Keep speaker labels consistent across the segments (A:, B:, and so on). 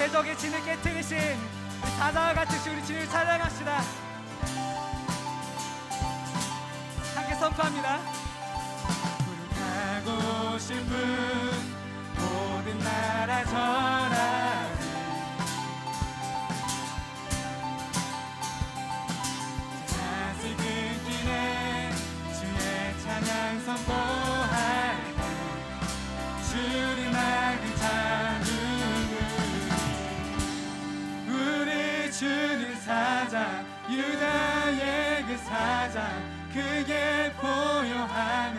A: 대적의 진을 깨뜨리신 우리 사자와 같이 우리 주님을 찬양합시다. 함께 선포합니다.
B: 부르고 싶은 모든 나라 전하리 다시 끊기네 주의 찬양 선포할 때 주를 막을 자 누구니 우리 주는 사자 유다의 그 사자 크게 보여하며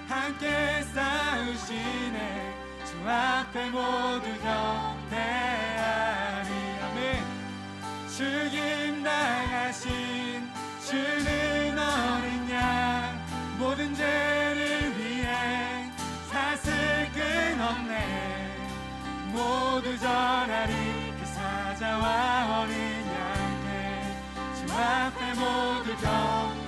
B: 함께 싸우시네 주 앞에 모두 경배하리 아멘. 죽임 당하신 주는 어린 양 모든 죄를 위해 사슬 끊었네 모두 전하리 그 사자와 어린 양께 주 앞에 모두 경배하리.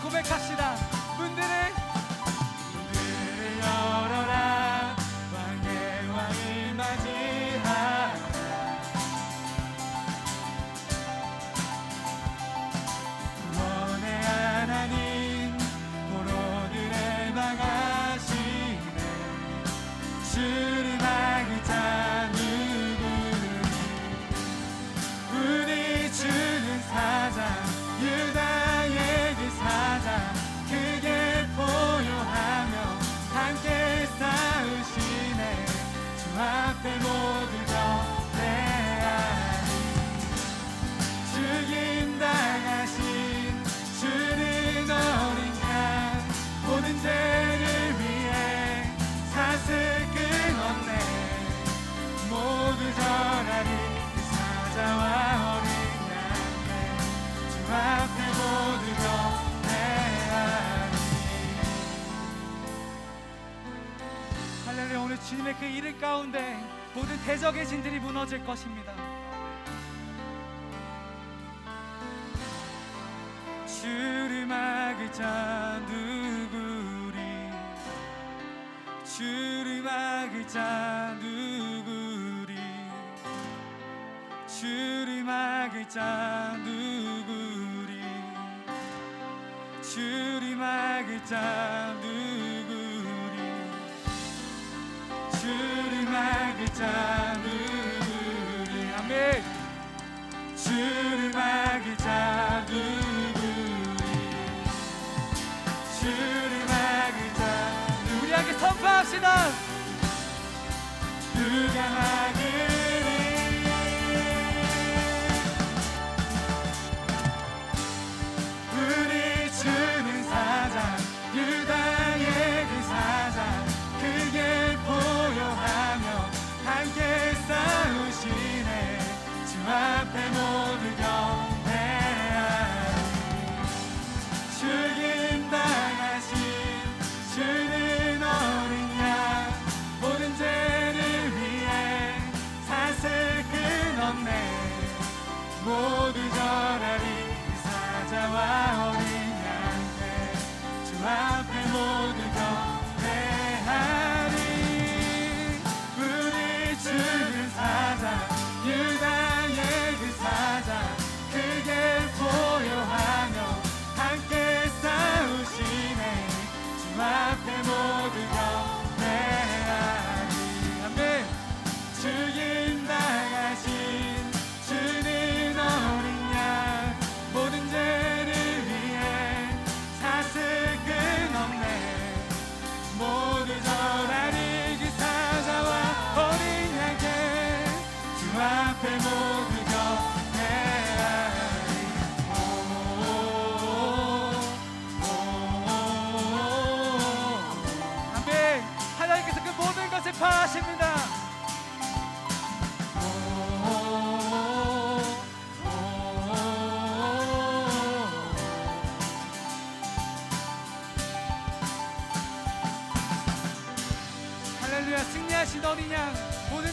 A: 고백합시다. 문들을
B: 열어라 왕의 왕을 맞이하라 구원의 하나님 포로들을 막아시네 주를 막을 자 누구니 우리 주는 사자 유다의 그 사자 크게 보여하며 함께 싸우시네 주 앞에 모두 경배하리 죽임 당하신 주는 어린 양 모든 죄를 위해 사슬 끊었네 모두 전하리 그 사자와 어린 양께 주 앞에 모두 경배하리.
A: 할렐루야. 오늘 주님의 그 이름 가운데 모든 대적의 진들이 무너질 것입니다.
B: 주를 막을 자 누구리 주를 막을 자 누구리 주를 막을 자 누구리 주를 막을 자 누구리 주를 막을 자 누구리 아멘. 주를 막을 자 누구리 주를 막을 자
A: 우리 함께 선포합시다.
B: 누가 막으리 우리 주는 사자 유다의 그 사자 크게 보여하며 함께 싸우시네 주 앞에 모두 경배하리 죽임 당하신 주는 어린 양 모든 죄를 위해 사슬 끊었네 모두 전하리 그 사자와 어린 양께 주 앞에 모두 경배하리 우리 주는 사자 유다의 그 사자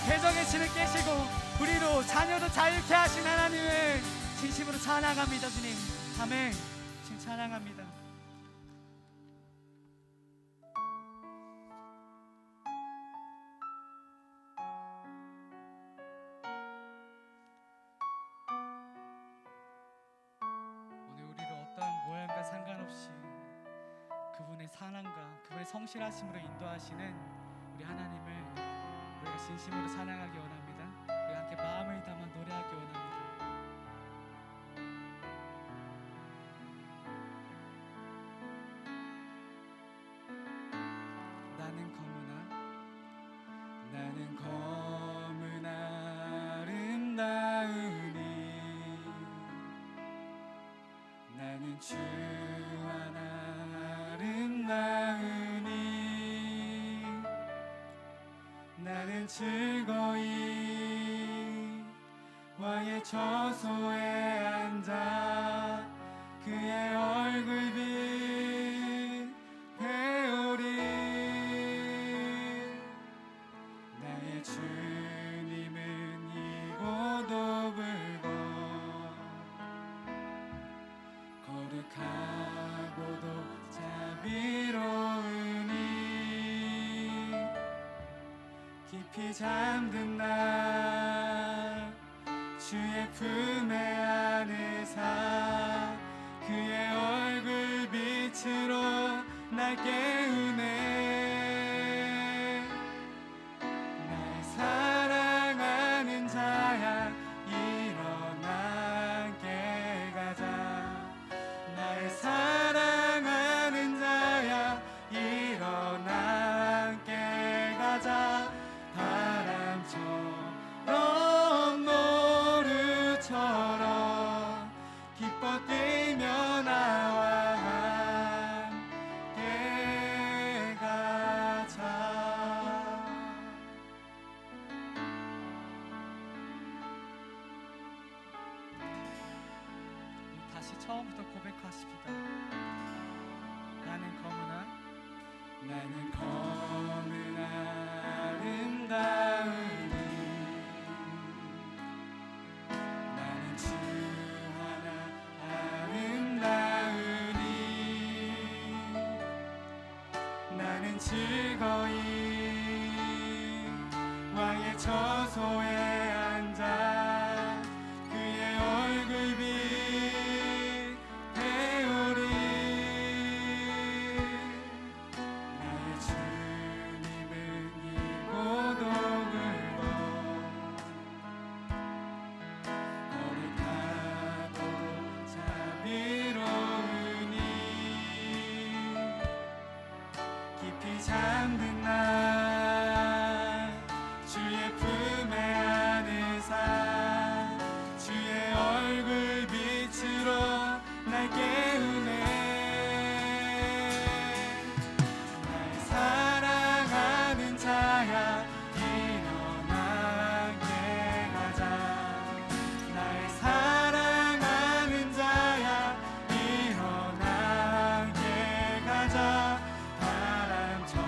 A: 대적의 신을 깨시고 우리로 자녀도 자유케 하신 하나님을 진심으로 찬양합니다. 주님, 아멘. 주님 찬양합니다. 오늘 우리를 어떠한 모양과 상관없이 그분의 사랑과 그분의 성실하심으로 인도하시는 우리 하나님을 우리가 진심으로 찬양하기 원합니다. 우리가 함께 마음을 담아 노래하기 원합니다.
B: 나는 검은 아름다우니 나는 주 하나 아름다우니 나는 즐거이 왕의 저소에 앉아 그의 얼굴빛 배우리 나의 주님은 이고 돕을고 거룩하고도 자비로우니 깊이 잠든 날 주의 품에 안으사 그의 얼굴 빛으로 날 깨우네 날 사랑하는 자야 일어나 함께 가자 날 사랑하는 자야 일어나 함께 가자 바람처럼 노루처럼 기뻐 뛰며 나와 함께 가자.
A: 다시 처음부터 고백하십니다. 나는
B: 검은 아름다우니 나는 주 하나 아름다우니 나는 즐거이 왕의 저소에 앉아 그의 얼굴빛 배우리 나의 주님은 이고 돕을고 거룩하고도 자비로우니 깊이 잠든 날 주의 품에 안으사 주의 얼굴 빛으로 날 깨우네 날 사랑하는 자야 일어나 함께 가자 날 사랑하는 자야 일어나 함께 가자 바람처럼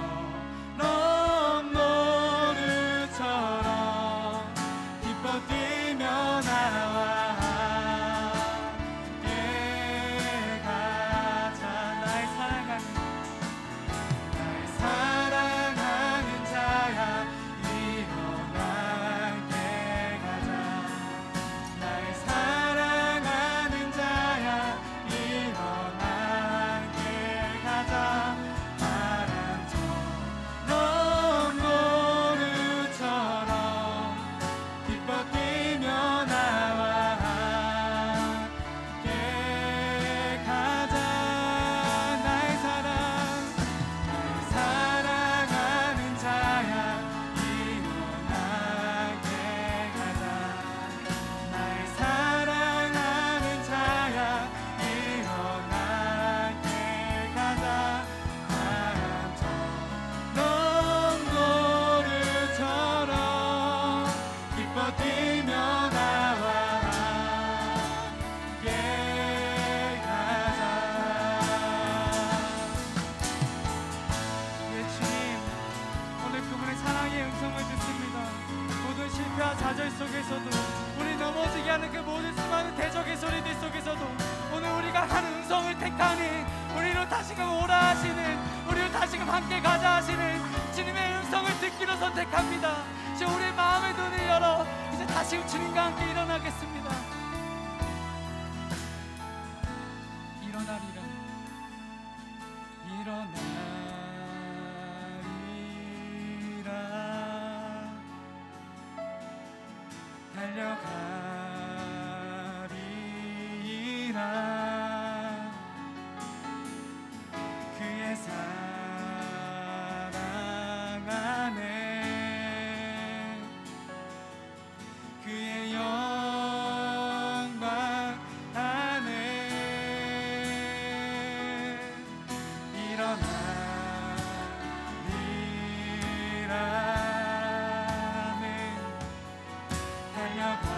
A: 택하니 우리로 다시금 오라 하시는, 우리로 다시금 함께 가자 하시는 주님의 음성을 듣기로 선택합니다. 이제 우리의 마음의 눈을 열어 이제 다시금 주님과 함께 일어나겠습니다. 일어나리라, 일어나리라, 달려가리라, 그의 사랑 안에, 그의 영광 안에 일어나리라는, 달려가리라,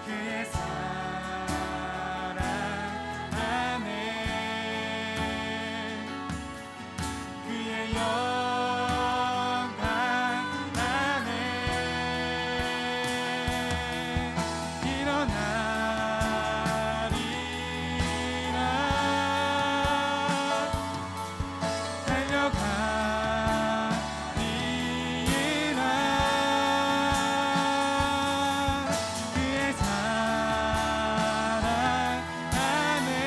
A: 그의 사랑 안에, 그의 영광 안에 일어나리라, 달려가리라, 그의 사랑 안에,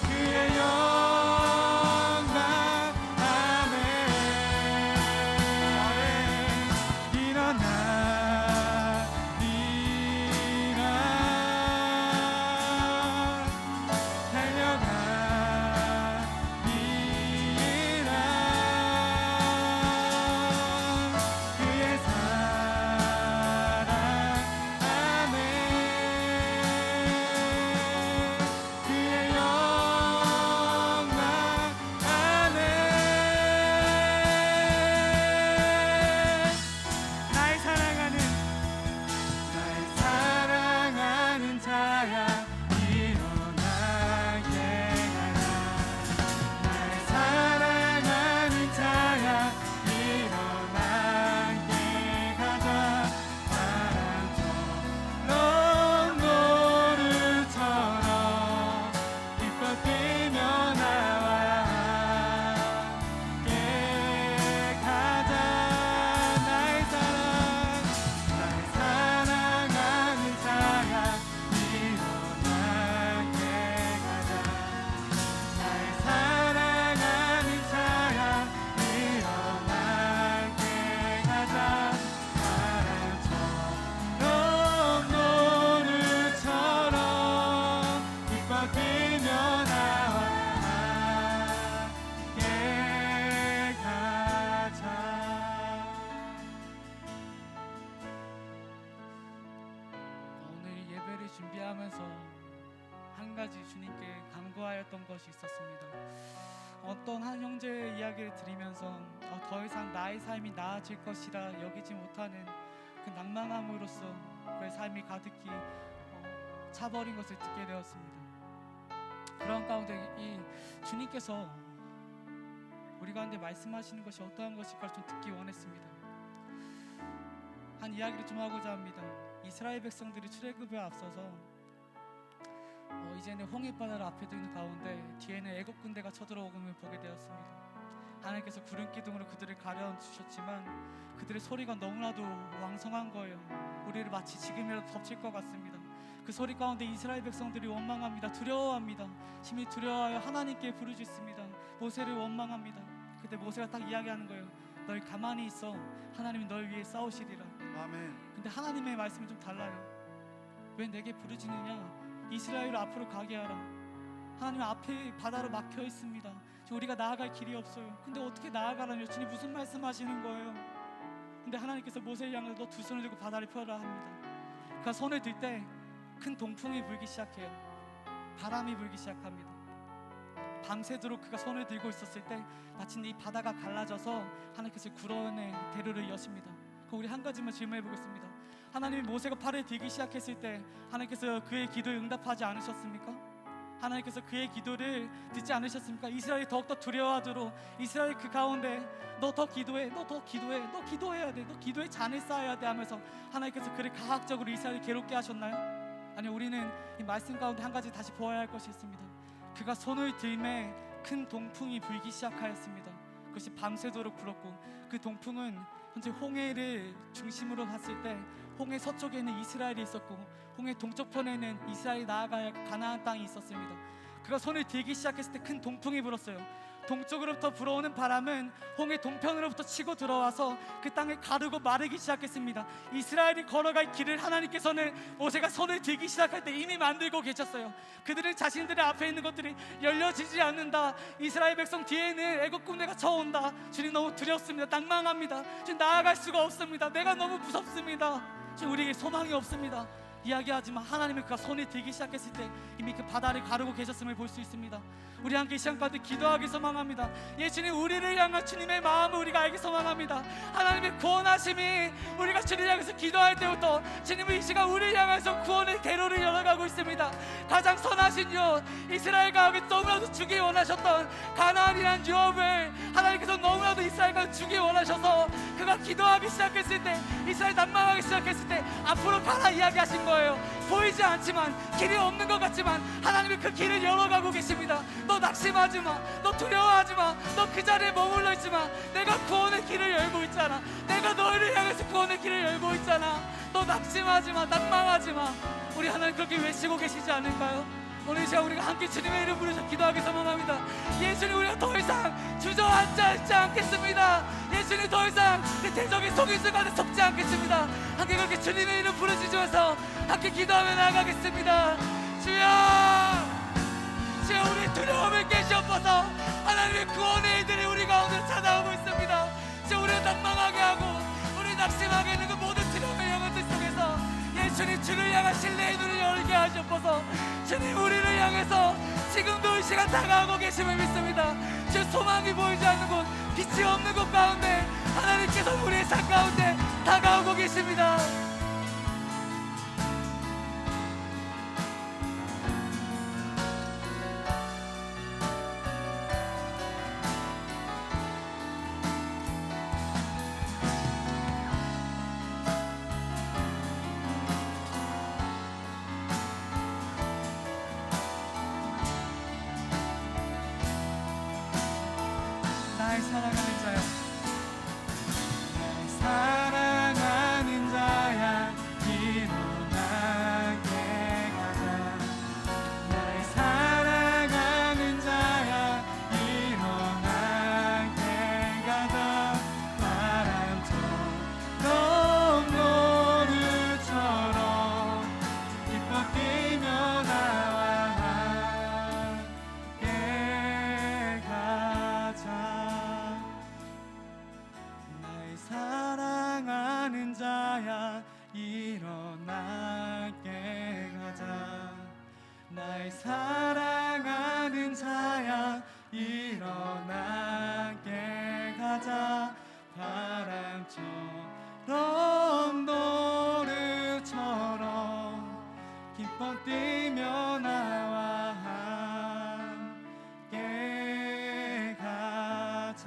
A: 그의 영광 안에 일어나리라, 달려가리라, 그의 사랑 안에, 그의 영광 안에 나의 사랑하는, 나의 사랑하는 자야 일어나게 가라, 나의 사랑하는 자야 일어나게 가자, 바람처럼 노루처럼 기뻐 뛰며 나와 함께 가자, 나의 사랑하는 자야 일어나게 가자, 나의 사랑하는 자야 일어나게 가자, 바람처럼 노루처럼 기뻐 뛰며 나와 함께 가자. 오늘 예배를 준비하면서 한 가지 주님께 간구하였던 것이 있었습니다. 어떤 한 형제의 이야기를 들으면서 더 이상 나의 삶이 나아질 것이라 여기지 못하는 그 낭만함으로써 그의 삶이 가득히 차버린 것을 듣게 되었습니다. 그런 가운데 이 주님께서 우리 가운데 말씀하시는 것이 어떠한 것일까 좀 듣기 원했습니다. 한 이야기를 좀 하고자 합니다. 이스라엘 백성들이 출애굽에 앞서서 이제는 홍해바다를 앞에 두는 가운데 뒤에는 애국 군대가 쳐들어오금을 보게 되었습니다. 하나님께서 구름 기둥으로 그들을 가려주셨지만 그들의 소리가 너무나도 왕성한 거예요. 우리를 마치 지금이라도 덮칠 것 같습니다. 그 소리 가운데 이스라엘 백성들이 원망합니다. 두려워합니다. 심히 두려워하여 하나님께 부르짖습니다. 모세를 원망합니다. 그때 모세가 딱 이야기하는 거예요. 널 가만히 있어. 하나님이 널 위해 싸우시리라.
B: 아멘.
A: 근데 하나님의 말씀이 좀 달라요. 왜 내게 부르짖느냐? 이스라엘을 앞으로 가게 하라. 하나님 앞에 바다로 막혀 있습니다. 우리가 나아갈 길이 없어요. 근데 어떻게 나아가라며? 주님 무슨 말씀하시는 거예요? 근데 하나님께서 모세를 향해 너 두 손을 들고 바다를 펴라 합니다. 그가 손을 들 때 큰 동풍이 불기 시작해요. 바람이 불기 시작합니다. 밤새도록 그가 손을 들고 있었을 때 마침 이 바다가 갈라져서 하나님께서 구원의 대로를 여십니다. 우리 한 가지만 질문해 보겠습니다. 하나님이 모세가 팔을 들기 시작했을 때 하나님께서 그의 기도에 응답하지 않으셨습니까? 하나님께서 그의 기도를 듣지 않으셨습니까? 이스라엘이 더욱더 두려워하도록 이스라엘 그 가운데 너 더 기도해, 너 더 기도해, 너 기도해야 돼, 너 기도에 잔을 쌓아야 돼 하면서 하나님께서 그를 가학적으로 이스라엘을 괴롭게 하셨나요? 아니, 우리는 이 말씀 가운데 한 가지 다시 보아야 할 것이 있습니다. 그가 손을 들매 큰 동풍이 불기 시작하였습니다. 그것이 밤새도록 불었고, 그 동풍은 현재 홍해를 중심으로 봤을 때 홍해 서쪽에는 이스라엘이 있었고 홍해 동쪽편에는 이스라엘이 나아가야 할 가나안 땅이 있었습니다. 그가 손을 들기 시작했을 때 큰 동풍이 불었어요. 동쪽으로부터 불어오는 바람은 홍해 동편으로부터 치고 들어와서 그 땅을 가르고 마르기 시작했습니다. 이스라엘이 걸어갈 길을 하나님께서는 모세가 손을 들기 시작할 때 이미 만들고 계셨어요. 그들은 자신들의 앞에 있는 것들이 열려지지 않는다. 이스라엘 백성 뒤에는 애국 군대가 쳐온다. 주님, 너무 두렵습니다. 낭망합니다. 주님, 나아갈 수가 없습니다. 내가 너무 무섭습니다. 주님, 우리에게 소망이 없습니다. 이야기하지만 하나님은 그가 손에 들기 시작했을 때 이미 그 바다를 가르고 계셨음을 볼 수 있습니다. 우리 함께 이 시간 가운데 기도하기 소망합니다. 주님, 우리를 향한 주님의 마음을 우리가 알기 소망합니다. 하나님의 구원하심이 우리가 주님을 향해서 기도할 때부터 주님은 이 시간 우리를 향해서 구원의 대로를 열어가고 있습니다. 가장 선하신 유, 이스라엘과 너무나도 주기 원하셨던 가나안이란 유업을 하나님께서 너무나도 이스라엘과 주기 원하셔서 그가 기도하기 시작했을 때, 이스라엘 낭망하기 시작했을 때 앞으로 가라 이야기하신 거예요. 보이지 않지만, 길이 없는 것 같지만 하나님이 그 길을 열어가고 계십니다. 너 낙심하지 마, 너 두려워하지 마, 너 그 자리에 머물러 있지 마. 내가 구원의 길을 열고 있잖아. 내가 너희를 향해서 구원의 길을 열고 있잖아. 너 낙심하지 마, 낭망하지 마. 우리 하나님 그렇게 외치고 계시지 않을까요? 오늘 이 시간 우리가 함께 주님의 이름 부르셔 기도하기 소망합니다. 예수님, 우리가 더 이상 주저앉아 있지 않겠습니다. 예수님, 더 이상 그 대적의 속임수 가운데 속지 않겠습니다. 함께 그렇게 주님의 이름 부르시면서 함께 기도하며 나아가겠습니다. 주여, 주여, 우리의 두려움을 깨시옵소서. 하나님의 구원의 이들이 우리 가운데 찾아오고 있습니다. 주여, 우리를 낭망하게 하고 우리 낙심하게 하는 그 모든 두려움의 영혼들 속에서 예수님, 주를 향한 신뢰의 눈을 열게 하시옵소서. 주님, 우리를 향해서 지금도 이 시간 다가오고 계심을 믿습니다. 주 소망이 보이지 않는 곳, 빛이 없는 곳 가운데 하나님께서 우리의 삶 가운데 다가오고 계십니다. 나의 사랑하는 자야,
B: 날 사랑하는 자야, 일어나게 가자. 날 사랑하는 자야, 일어나게 가자. 바람처럼 노루처럼 기뻐 뛰며 나와 함께 가자. 날 사랑하는 자야, 일어나게 가자. 날 사랑하는 자야, 일어나게 가자. 바람처럼 노루처럼 기뻐 뛰며 나와 함께 가자.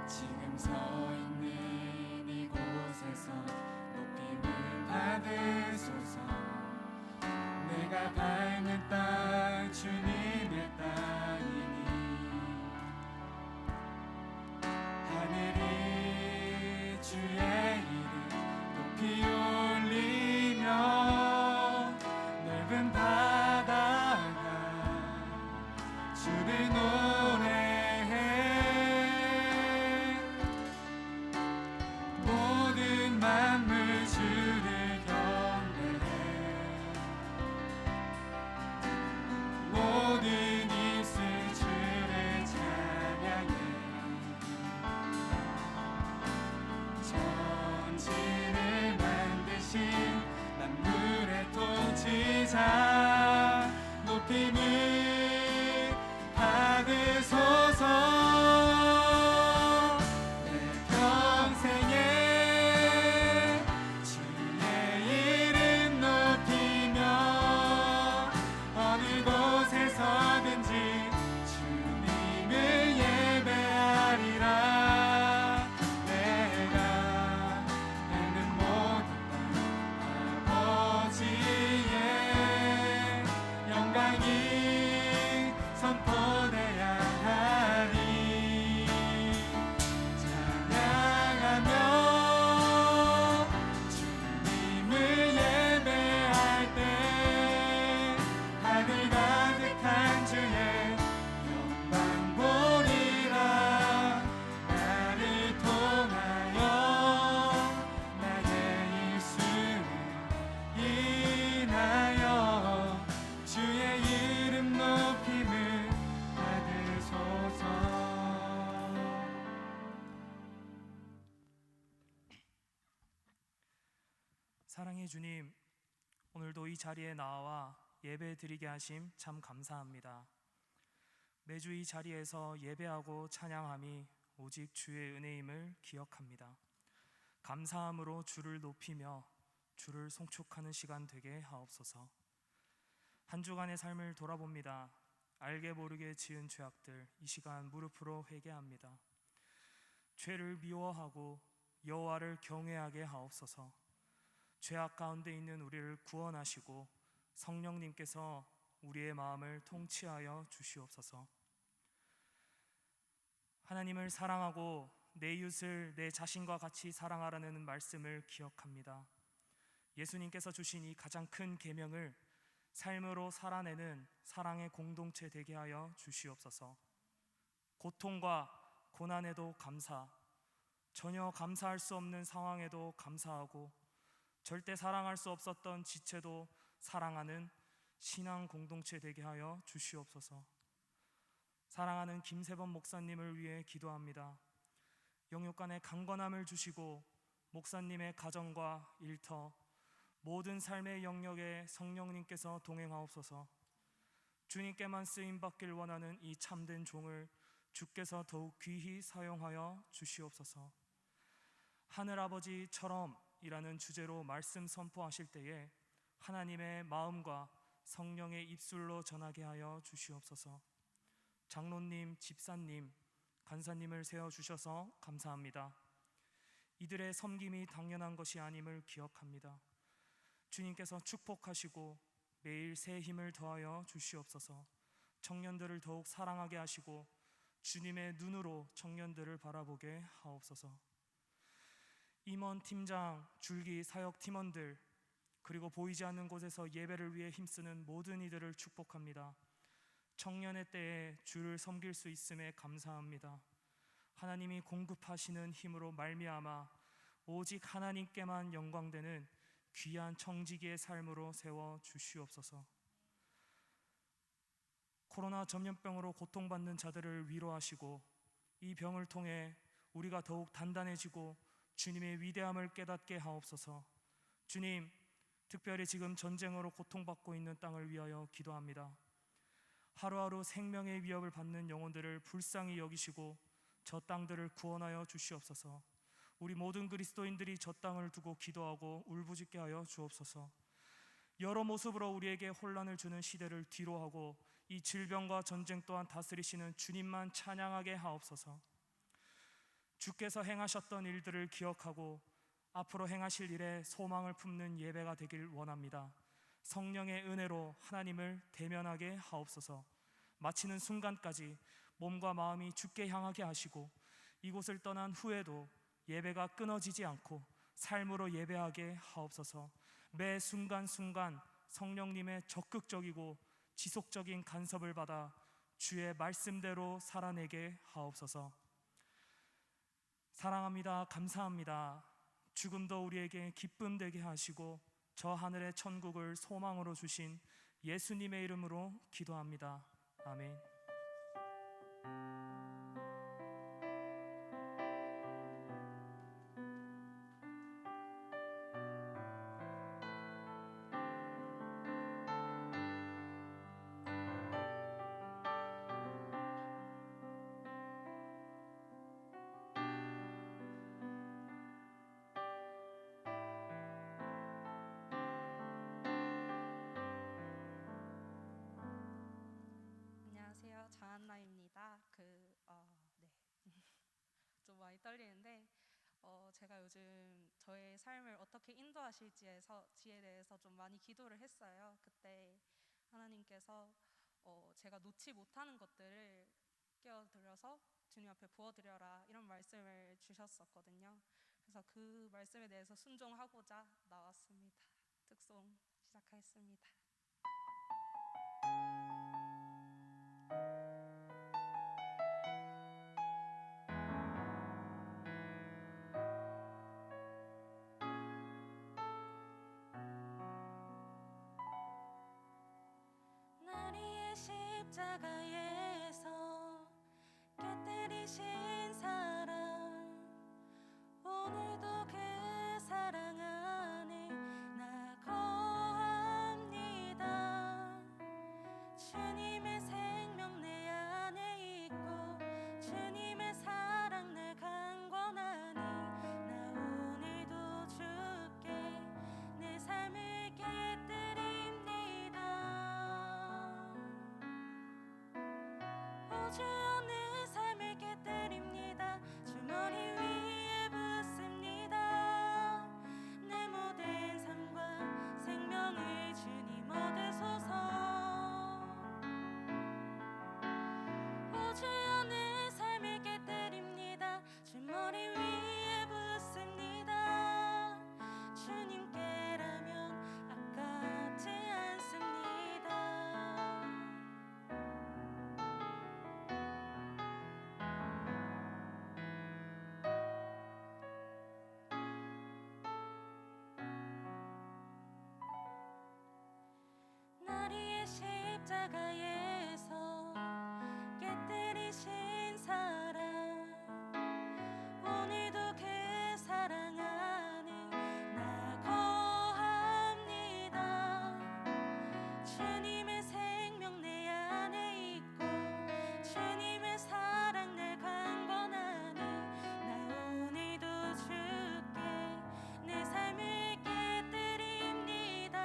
A: 지금
B: 서 있는 이곳에서 높임을 받으소서. 내가 밟는 땅 주님의 땅이니 하늘이 주의 이름 높이 올리며 넓은 바다가 주를 노래해. 모든 만물 주를 경배해. 높임을 받으소서. 내 평생에 주의 이름 높이며 어느 곳에서든지 주님을 예배하리라. 내가 있는 모든 땅 아버지의 영광이 선포돼야 하리. 찬양하며 주님을 예배할 때 하늘 가득한 주의 영광 보리라. 나를 통하여 나의 입술을 인하여 주의 이름 높임을 받으소서.
C: 사랑의 주님, 오늘도 이 자리에 나와 예배 드리게 하심 참 감사합니다. 매주 이 자리에서 예배하고 찬양함이 오직 주의 은혜임을 기억합니다. 감사함으로 주를 높이며 주를 송축하는 시간 되게 하옵소서. 한 주간의 삶을 돌아봅니다. 알게 모르게 지은 죄악들 이 시간 무릎으로 회개합니다. 죄를 미워하고 여호와를 경외하게 하옵소서. 죄악 가운데 있는 우리를 구원하시고 성령님께서 우리의 마음을 통치하여 주시옵소서. 하나님을 사랑하고 내 이웃을 내 자신과 같이 사랑하라는 말씀을 기억합니다. 예수님께서 주신 이 가장 큰 계명을 삶으로 살아내는 사랑의 공동체 되게 하여 주시옵소서. 고통과 고난에도 감사, 전혀 감사할 수 없는 상황에도 감사하고 절대 사랑할 수 없었던 지체도 사랑하는 신앙 공동체 되게 하여 주시옵소서. 사랑하는 김세범 목사님을 위해 기도합니다. 영육간의 강건함을 주시고 목사님의 가정과 일터 모든 삶의 영역에 성령님께서 동행하옵소서. 주님께만 쓰임받길 원하는 이 참된 종을 주께서 더욱 귀히 사용하여 주시옵소서. 하늘아버지처럼 이라는 주제로 말씀 선포하실 때에 하나님의 마음과 성령의 입술로 전하게 하여 주시옵소서. 장로님, 집사님, 간사님을 세워주셔서 감사합니다. 이들의 섬김이 당연한 것이 아님을 기억합니다. 주님께서 축복하시고 매일 새 힘을 더하여 주시옵소서. 청년들을 더욱 사랑하게 하시고 주님의 눈으로 청년들을 바라보게 하옵소서. 임원, 팀장, 줄기, 사역 팀원들 그리고 보이지 않는 곳에서 예배를 위해 힘쓰는 모든 이들을 축복합니다. 청년의 때에 주를 섬길 수 있음에 감사합니다. 하나님이 공급하시는 힘으로 말미암아 오직 하나님께만 영광되는 귀한 청지기의 삶으로 세워 주시옵소서. 코로나 전염병으로 고통받는 자들을 위로하시고 이 병을 통해 우리가 더욱 단단해지고 주님의 위대함을 깨닫게 하옵소서. 주님, 특별히 지금 전쟁으로 고통받고 있는 땅을 위하여 기도합니다. 하루하루 생명의 위협을 받는 영혼들을 불쌍히 여기시고 저 땅들을 구원하여 주시옵소서. 우리 모든 그리스도인들이 저 땅을 두고 기도하고 울부짖게 하여 주옵소서. 여러 모습으로 우리에게 혼란을 주는 시대를 뒤로하고 이 질병과 전쟁 또한 다스리시는 주님만 찬양하게 하옵소서. 주께서 행하셨던 일들을 기억하고 앞으로 행하실 일에 소망을 품는 예배가 되길 원합니다. 성령의 은혜로 하나님을 대면하게 하옵소서. 마치는 순간까지 몸과 마음이 주께 향하게 하시고 이곳을 떠난 후에도 예배가 끊어지지 않고 삶으로 예배하게 하옵소서. 매 순간순간 성령님의 적극적이고 지속적인 간섭을 받아 주의 말씀대로 살아내게 하옵소서. 사랑합니다. 감사합니다. 죽음도 우리에게 기쁨 되게 하시고 저 하늘의 천국을 소망으로 주신 예수님의 이름으로 기도합니다. 아멘.
D: 조한나입니다. 네. 좀 많이 떨리는데 제가 요즘 저의 삶을 어떻게 인도하실지에서 지에 대해서 좀 많이 기도를 했어요. 그때 하나님께서 제가 놓지 못하는 것들을 깨어들여서 주님 앞에 부어드려라 이런 말씀을 주셨었거든요. 그래서 그 말씀에 대해서 순종하고자 나왔습니다. 특송 시작하겠습니다. 날 위해 십자가에서 깨뜨리신 사랑, 오늘도 그 사랑 안에 나 거합니다. 주님의 생명 내 안에 있고 주님의 사랑 날 강권하니 나 오늘도 주께 내 삶을 깨뜨립니다. 오 주여 내 삶을 깨뜨립니다. 주머니 위에 붓습니다. 내 모든 삶과 생명을 주님 얻으소서. 오 주여 내 삶을 깨뜨립니다. 주머니 위에 붓습니다. 주님께라면 아깝지 않습니다. 날 위해 십자가에서 깨뜨리신 사랑, 오늘도 그 사랑 안에 나 거합니다. 주님의 생명 내 안에 있고 주님의 사랑 날 강권하니 나 오늘도 주께 내 삶을 깨뜨립니다.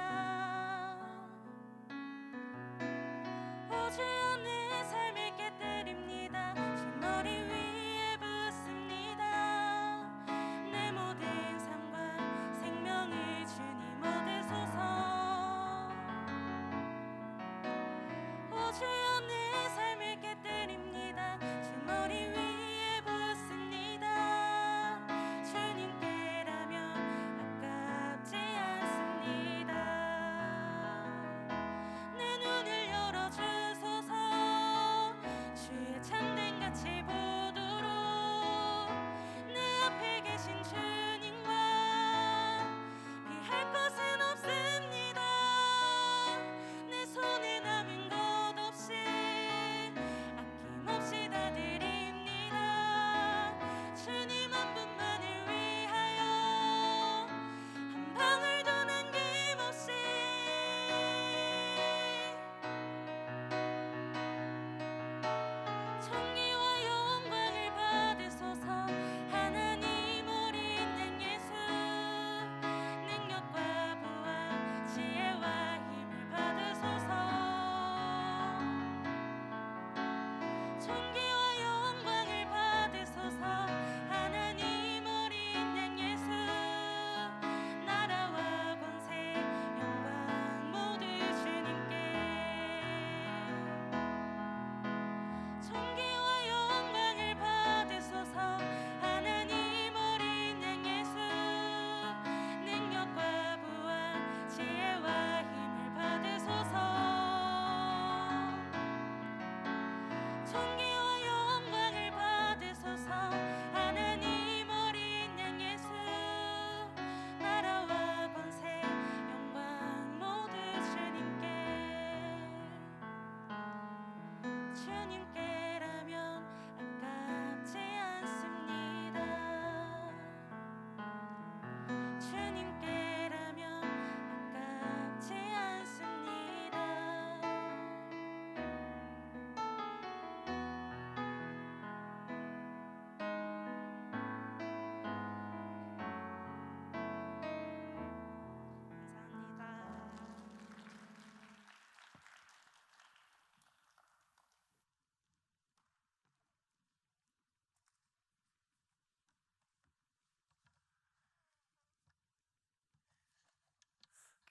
D: 오 주여 내 삶을 깨뜨립니다. 주머니 위에 붓습니다. 내 모든 삶과 생명을 주님 얻으소서. 오 주여 내 삶을 깨뜨립니다. 주머니 위에 붓습니다. 주님께라면 아깝지 않습니다. 내 눈을 열어주소서. 주의 참된 가치 보도록 내 앞에 계신 주님과 피할 것은 없습니다. 내 손에 남은 것 없이 아낌없이 다 드립니다. 주님 한 분만을 위하여 한 방울도 남김없이. 존귀와 영광을 받으소서. 하나님 어린 양 예수, 능력과 부와 지혜와 힘을 받으소서. 존귀와 영광을 받으소서. 하나님 어린 양 예수, 나라와 권세 영광 모두 주님께. 존귀와 영광을 받으소서. 하나님 어린 양 예수, 능력과 부와 지혜와 힘을 받으소서. 존귀와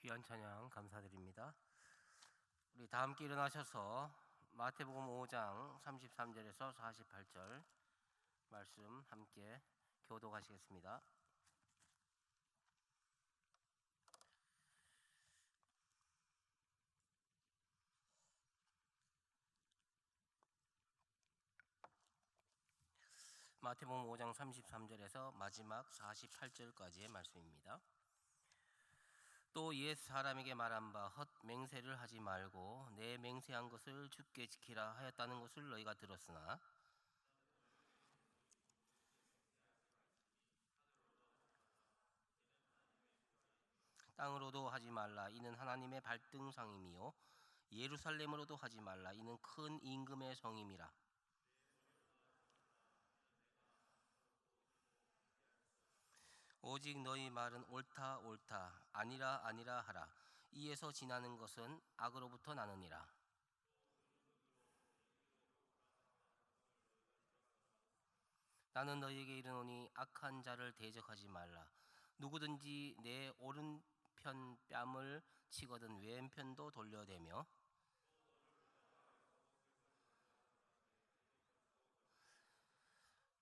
E: 귀한 찬양 감사드립니다. 우리 다 함께 일어나셔서 마태복음 5장 33절에서 48절 말씀 함께 교독하시겠습니다. 마태복음 5장 33절에서 마지막 48절까지의 말씀입니다. 또 옛 사람에게 말한 바 헛 맹세를 하지 말고 내 맹세한 것을 주께 지키라 하였다는 것을 너희가 들었으나 땅으로도 하지 말라 이는 하나님의 발등상임이요 예루살렘으로도 하지 말라 이는 큰 임금의 성임이라. 오직 너희 말은 옳다 옳다 아니라 아니라 하라. 이에서 지나는 것은 악으로부터 나느니라. 나는 너희에게 이르노니 악한 자를 대적하지 말라. 누구든지 내 오른편 뺨을 치거든 왼편도 돌려대며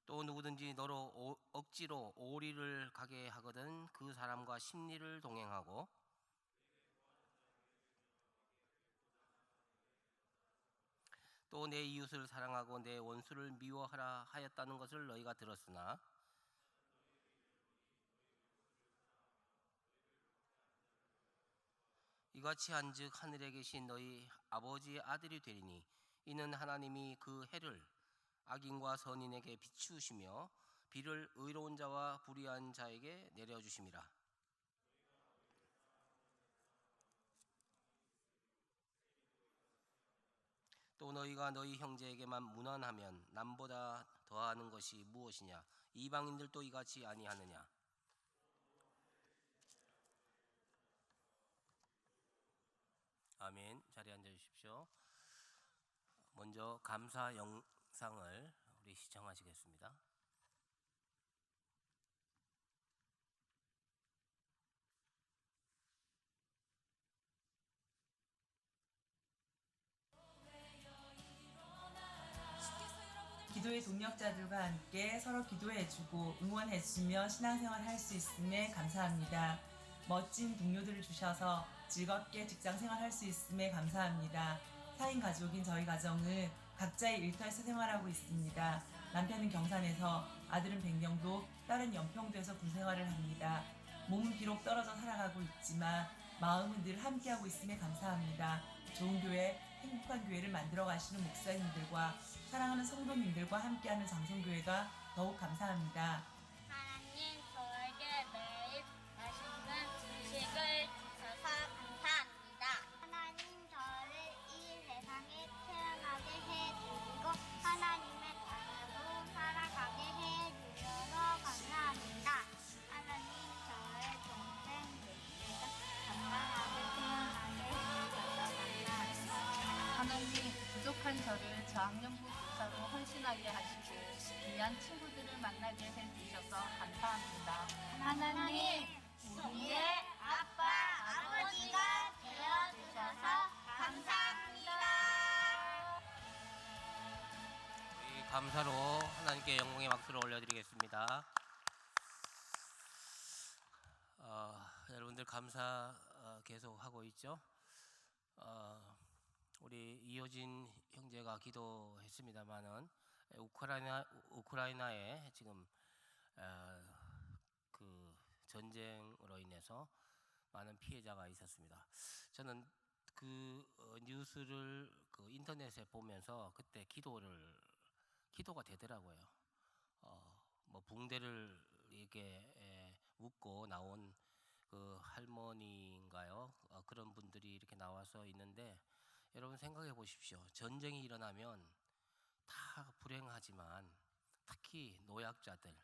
E: 또 누구든지 너로 억지로 오리를 가게 하거든 그 사람과 십리를 동행하고 또 내 이웃을 사랑하고 내 원수를 미워하라 하였다는 것을 너희가 들었으나 이같이 한즉 하늘에 계신 너희 아버지의 아들이 되리니 이는 하나님이 그 해를 악인과 선인에게 비추시며 비를 의로운 자와 불의한 자에게 내려주심이라. 또 너희가 너희 형제에게만 무난하면 남보다 더하는 것이 무엇이냐? 이방인들도 이같이 아니하느냐? 아멘. 자리에 앉아 주십시오. 먼저 감사 영상을 우리 시청하시겠습니다.
F: 기도의 동력자들과 함께 서로 기도해주고 응원해주며 신앙생활을 할 수 있음에 감사합니다. 멋진 동료들을 주셔서 즐겁게 직장생활 할 수 있음에 감사합니다. 4인 가족인 저희 가정은 각자의 일터에서 생활하고 있습니다. 남편은 경산에서, 아들은 백령도, 딸은 연평도에서 군생활을 합니다. 몸은 비록 떨어져 살아가고 있지만 마음은 늘 함께하고 있음에 감사합니다. 좋은 교회, 행복한 교회를 만들어 가시는 목사님들과 사랑하는 성도님들과 함께하는 장성교회가 더욱 감사합니다.
G: 하나님 저에게 매일 맛있는 지식을 주셔서 감사합니다. 하나님 저를 이 세상에 태어나게 해주시고 하나님의 자녀로 살아가게 해주셔서 감사합니다. 하나님 저의 동생들과 건강하게 태어나게 해주셔서 감사합니다.
H: 하나님 부족한 저를 저학년부 교사로 헌신하게 하시고 귀한 친구들을 만나게 해주셔서 감사합니다.
G: 하나님 우리의 아빠 아버지가 되어주셔서 감사합니다.
E: 우리 감사로 하나님께 영광의 박수를 올려드리겠습니다. 여러분들 감사 계속 하고 있죠? 우리 이효진 형제가 기도했습니다마는 우크라이나에 지금 그 전쟁으로 인해서 많은 피해자가 있었습니다. 저는 그 뉴스를 그 인터넷에 보면서 그때 기도가 되더라고요. 뭐 붕대를 이렇게 묶고 나온 그 할머니인가요? 그런 분들이 이렇게 나와서 있는데 여러분 생각해 보십시오. 전쟁이 일어나면 다 불행하지만 특히 노약자들,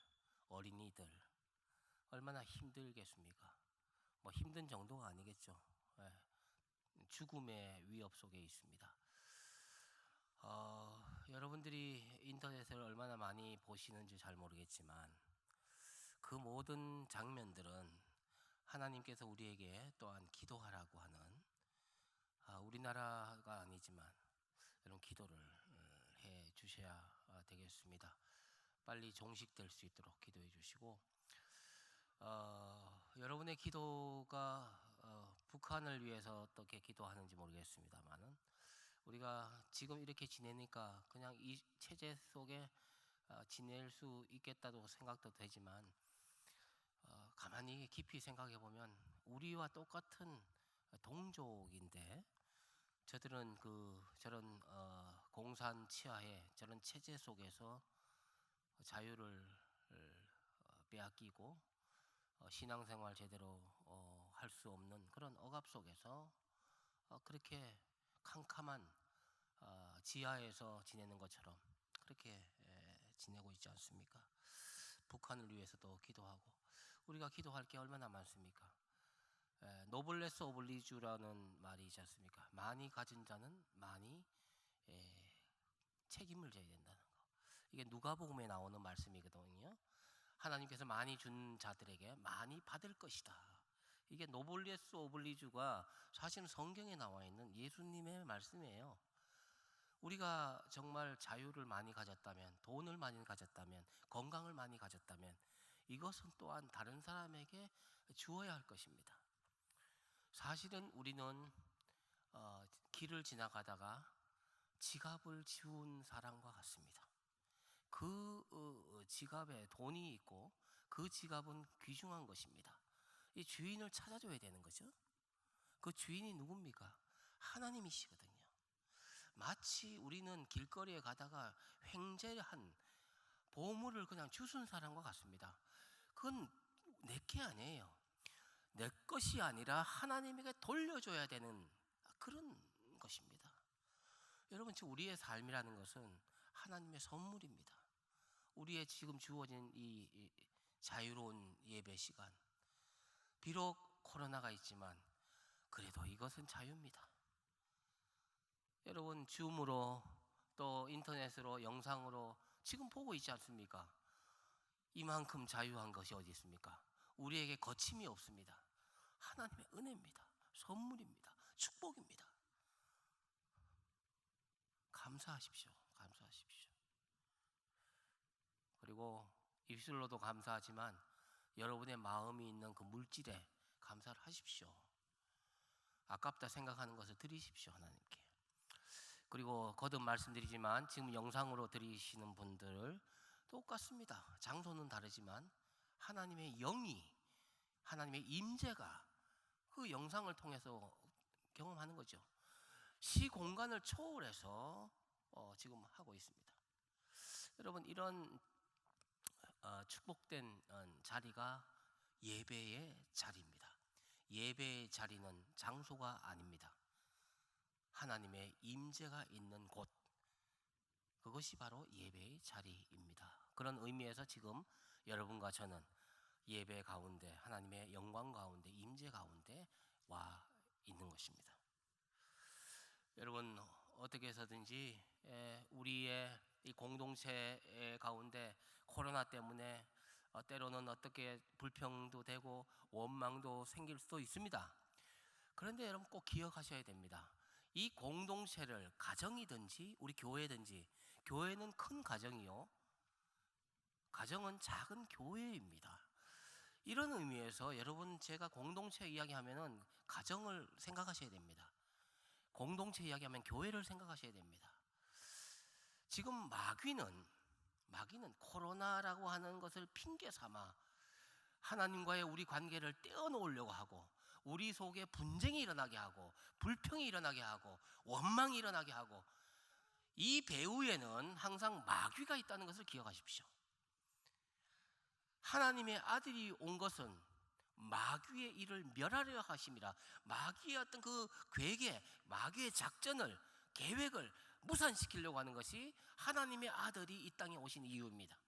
E: 어린이들 얼마나 힘들겠습니까? 뭐 힘든 정도가 아니겠죠. 죽음의 위협 속에 있습니다. 여러분들이 인터넷을 얼마나 많이 보시는지 잘 모르겠지만 그 모든 장면들은 하나님께서 우리에게 또한 기도하라고 하는, 우리나라가 아니지만 이런 기도를 해 주셔야 되겠습니다. 빨리 종식될 수 있도록 기도해 주시고, 여러분의 기도가 북한을 위해서 어떻게 기도하는지 모르겠습니다만은, 우리가 지금 이렇게 지내니까 그냥 이 체제 속에 지낼 수 있겠다고 생각도 되지만, 가만히 깊이 생각해 보면 우리와 똑같은 동족인데, 저들은 저런 공산 치하에 저런 체제 속에서 자유를 빼앗기고 신앙생활 제대로 할 수 없는 그런 억압 속에서 그렇게 캄캄한 지하에서 지내는 것처럼 그렇게 지내고 있지 않습니까? 북한을 위해서도 기도하고, 우리가 기도할 게 얼마나 많습니까? 노블레스 오블리주라는 말이 있지 않습니까? 많이 가진 자는 많이 책임을 져야 된다는 거. 이게 누가복음에 나오는 말씀이거든요. 하나님께서 많이 준 자들에게 많이 받을 것이다. 이게 노블레스 오블리주가 사실 성경에 나와 있는 예수님의 말씀이에요. 우리가 정말 자유를 많이 가졌다면, 돈을 많이 가졌다면, 건강을 많이 가졌다면, 이것은 또한 다른 사람에게 주어야 할 것입니다. 사실은 우리는 길을 지나가다가 지갑을 지운 사람과 같습니다. 그 지갑에 돈이 있고 그 지갑은 귀중한 것입니다. 이 주인을 찾아줘야 되는 거죠. 그 주인이 누굽니까? 하나님이시거든요. 마치 우리는 길거리에 가다가 횡재한 보물을 그냥 주순 사람과 같습니다. 그건 내게 아니에요. 내 것이 아니라 하나님에게 돌려줘야 되는 그런 것입니다. 여러분, 지금 우리의 삶이라는 것은 하나님의 선물입니다. 우리의 지금 주어진 이 자유로운 예배 시간, 비록 코로나가 있지만 그래도 이것은 자유입니다. 여러분, 줌으로 또 인터넷으로 영상으로 지금 보고 있지 않습니까? 이만큼 자유한 것이 어디 있습니까? 우리에게 거침이 없습니다. 하나님의 은혜입니다. 선물입니다. 축복입니다. 감사하십시오. 감사하십시오. 그리고 입술로도 감사하지만 여러분의 마음이 있는 그 물질에 감사를 하십시오. 아깝다 생각하는 것을 드리십시오, 하나님께. 그리고 거듭 말씀드리지만 지금 영상으로 들으시는 분들 똑같습니다. 장소는 다르지만 하나님의 영이, 하나님의 임재가 그 영상을 통해서 경험하는 거죠. 시공간을 초월해서 지금 하고 있습니다. 여러분, 이런 축복된 자리가 예배의 자리입니다. 예배의 자리는 장소가 아닙니다. 하나님의 임재가 있는 곳, 그것이 바로 예배의 자리입니다. 그런 의미에서 지금 여러분과 저는 예배 가운데, 하나님의 영광 가운데, 임재 가운데 와 있는 것입니다. 여러분, 어떻게 해서든지 우리의 이 공동체 가운데 코로나 때문에 때로는 어떻게 불평도 되고 원망도 생길 수도 있습니다. 그런데 여러분 꼭 기억하셔야 됩니다. 이 공동체를, 가정이든지 우리 교회든지, 교회는 큰 가정이요, 가정은 작은 교회입니다. 이런 의미에서 여러분, 제가 공동체 이야기하면은 가정을 생각하셔야 됩니다. 공동체 이야기하면 교회를 생각하셔야 됩니다. 지금 마귀는 코로나라고 하는 것을 핑계 삼아 하나님과의 우리 관계를 떼어놓으려고 하고, 우리 속에 분쟁이 일어나게 하고, 불평이 일어나게 하고, 원망이 일어나게 하고, 이 배후에는 항상 마귀가 있다는 것을 기억하십시오. 하나님의 아들이 온 것은 마귀의 일을 멸하려 하심이라. 마귀의 어떤 그 괴계, 마귀의 작전을, 계획을 무산시키려고 하는 것이 하나님의 아들이 이 땅에 오신 이유입니다.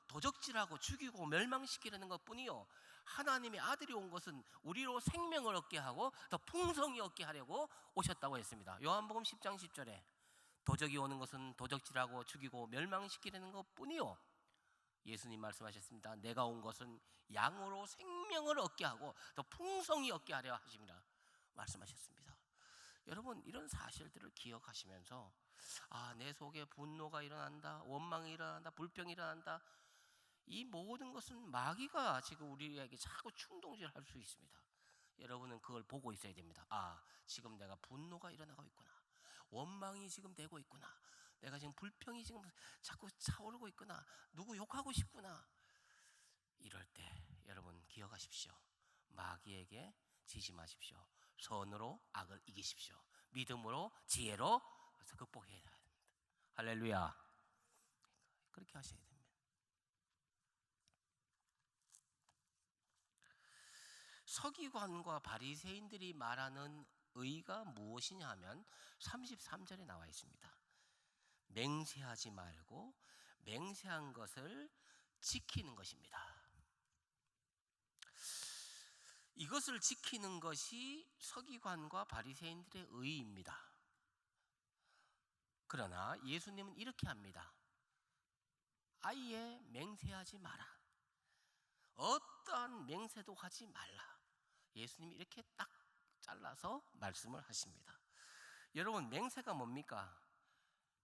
E: 도적질하고 죽이고 멸망시키려는 것뿐이요, 하나님의 아들이 온 것은 우리로 생명을 얻게 하고 더 풍성히 얻게 하려고 오셨다고 했습니다. 요한복음 10장 10절에 도적이 오는 것은 도적질하고 죽이고 멸망시키려는 것뿐이요, 예수님 말씀하셨습니다. 내가 온 것은 양으로 생명을 얻게 하고 더 풍성히 얻게 하려 하심이라 말씀하셨습니다. 여러분, 이런 사실들을 기억하시면서 내 속에 분노가 일어난다, 원망이 일어난다, 불평이 일어난다, 이 모든 것은 마귀가 지금 우리에게 자꾸 충동질할 수 있습니다. 여러분은 그걸 보고 있어야 됩니다. 지금 내가 분노가 일어나고 있구나, 원망이 지금 되고 있구나, 내가 지금 불평이 지금 자꾸 차오르고 있구나, 누구 욕하고 싶구나. 이럴 때 여러분 기억하십시오. 마귀에게 지지 마십시오. 선으로 악을 이기십시오. 믿음으로, 지혜로 극복해야 됩니다. 할렐루야. 그렇게 하셔야 됩니다. 서기관과 바리새인들이 말하는 의가 무엇이냐 하면 33절에 나와 있습니다. 맹세하지 말고 맹세한 것을 지키는 것입니다. 이것을 지키는 것이 서기관과 바리새인들의 의입니다. 그러나 예수님은 이렇게 합니다. 아예 맹세하지 마라. 어떠한 맹세도 하지 말라. 예수님이 이렇게 딱 잘라서 말씀을 하십니다. 여러분, 맹세가 뭡니까?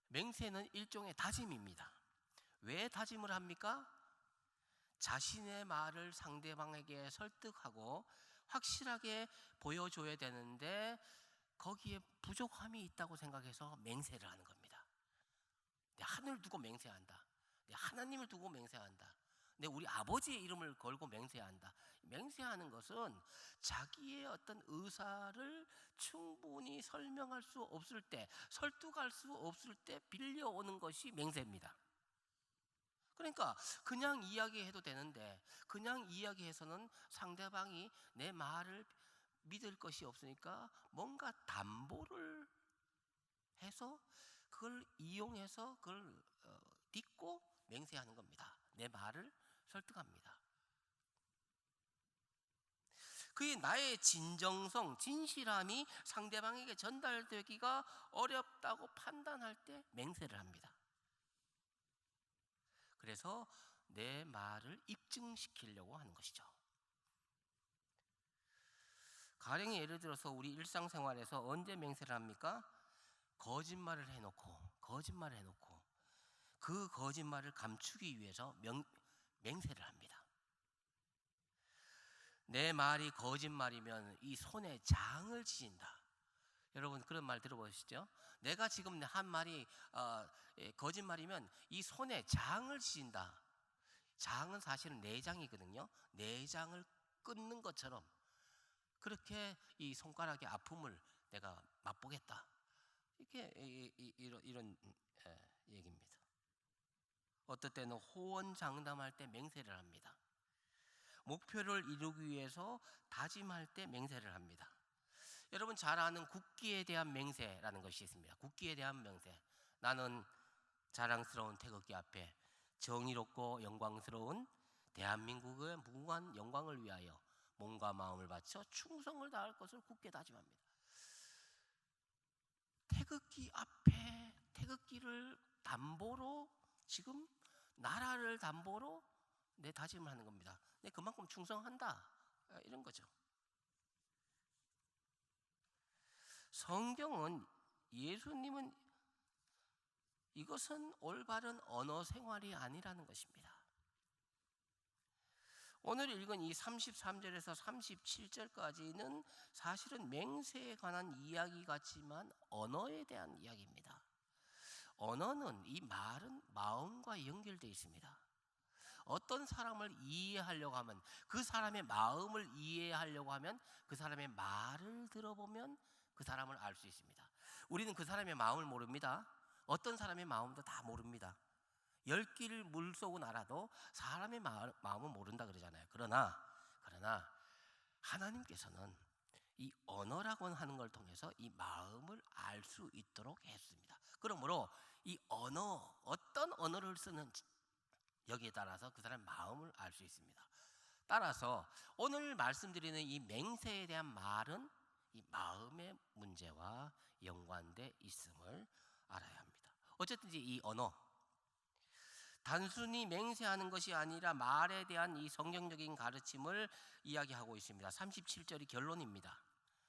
E: 맹세는 일종의 다짐입니다. 왜 다짐을 합니까? 자신의 말을 상대방에게 설득하고 확실하게 보여줘야 되는데 거기에 부족함이 있다고 생각해서 맹세를 하는 겁니다. 내 하늘을 두고 맹세한다, 내 하나님을 두고 맹세한다, 내 우리 아버지의 이름을 걸고 맹세한다. 맹세하는 것은 자기의 어떤 의사를 충분히 설명할 수 없을 때, 설득할 수 없을 때 빌려오는 것이 맹세입니다. 그러니까 그냥 이야기해도 되는데 그냥 이야기해서는 상대방이 내 말을 믿을 것이 없으니까 뭔가 담보를 해서 그걸 이용해서 그걸 딛고 맹세하는 겁니다. 내 말을 설득합니다. 그의 나의 진정성, 진실함이 상대방에게 전달되기가 어렵다고 판단할 때 맹세를 합니다. 그래서 내 말을 입증시키려고 하는 것이죠. 가령 예를 들어서 우리 일상생활에서 언제 맹세를 합니까? 거짓말을 해놓고 그 거짓말을 감추기 위해서 맹세를 합니다. 내 말이 거짓말이면 이 손에 장을 지진다. 여러분 그런 말 들어보시죠? 내가 지금 한 말이 거짓말이면 이 손에 장을 지진다. 장은 사실은 내장이거든요. 내장을 끊는 것처럼 그렇게 이 손가락의 아픔을 내가 맛보겠다. 이렇게 이런 얘기입니다. 어떨 때는 호언장담할 때 맹세를 합니다. 목표를 이루기 위해서 다짐할 때 맹세를 합니다. 여러분 잘 아는 국기에 대한 맹세라는 것이 있습니다. 국기에 대한 맹세. 나는 자랑스러운 태극기 앞에 정의롭고 영광스러운 대한민국의 무궁한 영광을 위하여 몸과 마음을 바쳐 충성을 다할 것을 굳게 다짐합니다. 태극기 앞에 태극기를 담보로 지금 나라를 담보로 내 다짐을 하는 겁니다. 내 그만큼 충성한다 이런 거죠. 성경은 예수님은 이것은 올바른 언어 생활이 아니라는 것입니다. 오늘 읽은 이 33절에서 37절까지는 사실은 맹세에 관한 이야기 같지만 언어에 대한 이야기입니다. 언어는 이 말은 마음과 연결되어 있습니다. 어떤 사람을 이해하려고 하면 그 사람의 마음을 이해하려고 하면 그 사람의 말을 들어보면 그 사람을 알 수 있습니다. 우리는 그 사람의 마음을 모릅니다. 어떤 사람의 마음도 다 모릅니다. 10길 물속은 알아도 사람의 마음은 모른다 그러잖아요. 그러나 하나님께서는 이 언어라고 하는 걸 통해서 이 마음을 알 수 있도록 했습니다. 그러므로 이 언어, 어떤 언어를 쓰는지 여기에 따라서 그 사람의 마음을 알 수 있습니다. 따라서 오늘 말씀드리는 이 맹세에 대한 말은 이 마음의 문제와 연관돼 있음을 알아야 합니다. 어쨌든지 이 언어, 단순히 맹세하는 것이 아니라 말에 대한 이 성경적인 가르침을 이야기하고 있습니다. 37절이 결론입니다.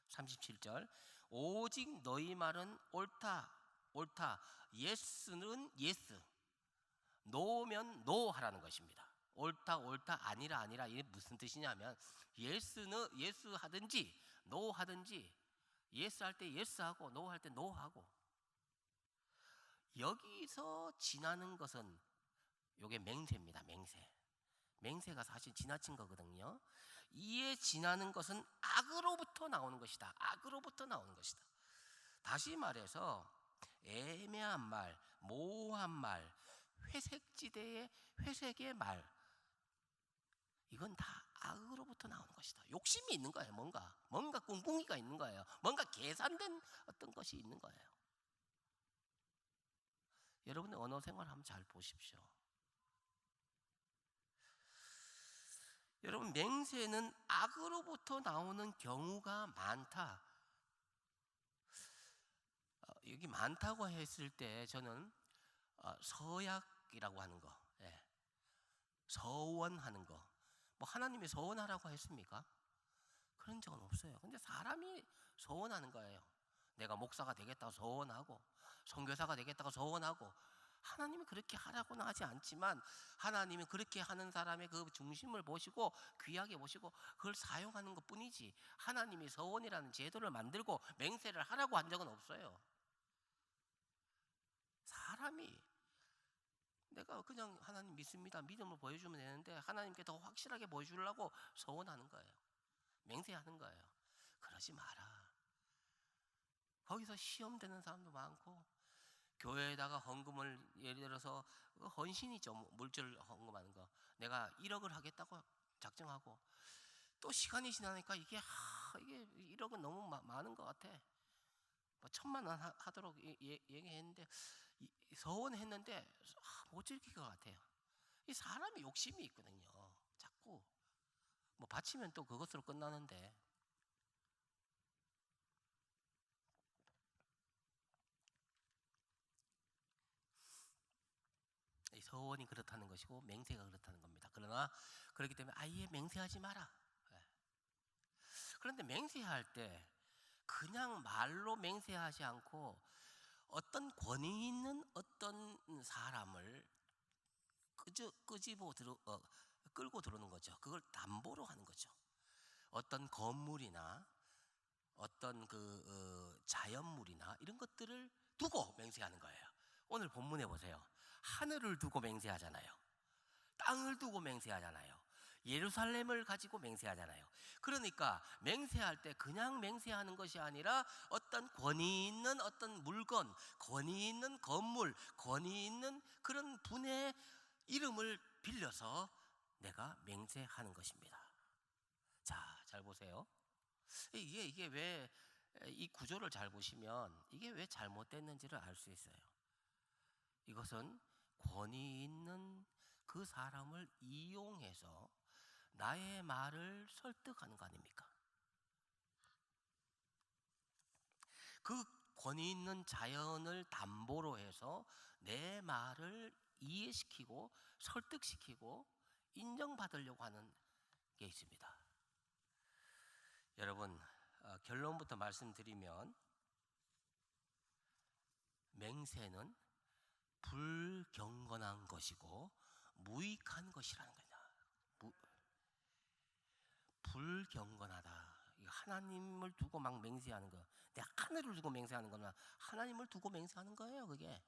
E: 37절 오직 너희 말은 옳다 옳다 예스는 예스 노면 노 하라는 것입니다. 옳다 옳다 아니라 아니라 이게 무슨 뜻이냐면 예스는 예스 하든지 노 하든지 예스 할 때 예스 하고 노 할 때 노 하고 여기서 지나는 것은 요게 맹세입니다. 맹세가 사실 지나친 거거든요. 이에 지나는 것은 악으로부터 나오는 것이다. 악으로부터 나오는 것이다. 다시 말해서 애매한 말, 모호한 말, 회색지대의 회색의 말 이건 다 악으로부터 나오는 것이다. 욕심이 있는 거예요. 뭔가 꿍꿍이가 있는 거예요. 뭔가 계산된 어떤 것이 있는 거예요. 여러분의 언어 생활 한번 잘 보십시오. 여러분 맹세는 악으로부터 나오는 경우가 많다. 여기 많다고 했을 때 저는 서약이라고 하는 거, 서원하는 거, 뭐 하나님이 서원하라고 했습니까? 그런 적은 없어요. 근데 사람이 서원하는 거예요. 내가 목사가 되겠다고 서원하고 선교사가 되겠다고 서원하고 하나님이 그렇게 하라고는 하지 않지만 하나님이 그렇게 하는 사람의 그 중심을 보시고 귀하게 보시고 그걸 사용하는 것 뿐이지 하나님이 서원이라는 제도를 만들고 맹세를 하라고 한 적은 없어요. 사람이 내가 그냥 하나님 믿습니다. 믿음을 보여주면 되는데 하나님께 더 확실하게 보여주려고 서원하는 거예요. 맹세하는 거예요. 그러지 마라. 거기서 시험되는 사람도 많고 교회에다가 헌금을 예를 들어서 헌신이죠. 물질 헌금하는 거. 내가 1억을 하겠다고 작정하고 또 시간이 지나니까 이게 1억은 너무 많은 것 같아. 뭐 1,000만 원 하도록 얘기했는데 서원했는데 못 즐길 것 같아요. 이 사람이 욕심이 있거든요. 자꾸 뭐 바치면 또 그것으로 끝나는데 이 서원이 그렇다는 것이고 맹세가 그렇다는 겁니다. 그러나 그렇기 때문에 아예 맹세하지 마라. 그런데 맹세할 때 그냥 말로 맹세하지 않고 어떤 권위 있는 어떤 사람을 끌고 들어오는 거죠. 그걸 담보로 하는 거죠. 어떤 건물이나 어떤 자연물이나 이런 것들을 두고 맹세하는 거예요. 오늘 본문에 보세요. 하늘을 두고 맹세하잖아요. 땅을 두고 맹세하잖아요. 예루살렘을 가지고 맹세하잖아요. 그러니까 맹세할 때 그냥 맹세하는 것이 아니라 어떤 권위 있는 어떤 물건, 권위 있는 건물, 권위 있는 그런 분의 이름을 빌려서 내가 맹세하는 것입니다. 자, 잘 보세요. 이게 왜 이 구조를 잘 보시면 이게 왜 잘못됐는지를 알 수 있어요. 이것은 권위 있는 그 사람을 이용해서 나의 말을 설득하는 거 아닙니까? 그 권위 있는 자연을 담보로 해서 내 말을 이해시키고 설득시키고 인정받으려고 하는 게 있습니다. 여러분, 결론부터 말씀드리면 맹세는 불경건한 것이고 무익한 것이라는 거냐. 불경건하다. 하나님을 두고 막 맹세하는 거. 내가 하늘을 두고 맹세하는 거나 하나님을 두고 맹세하는 거예요, 그게.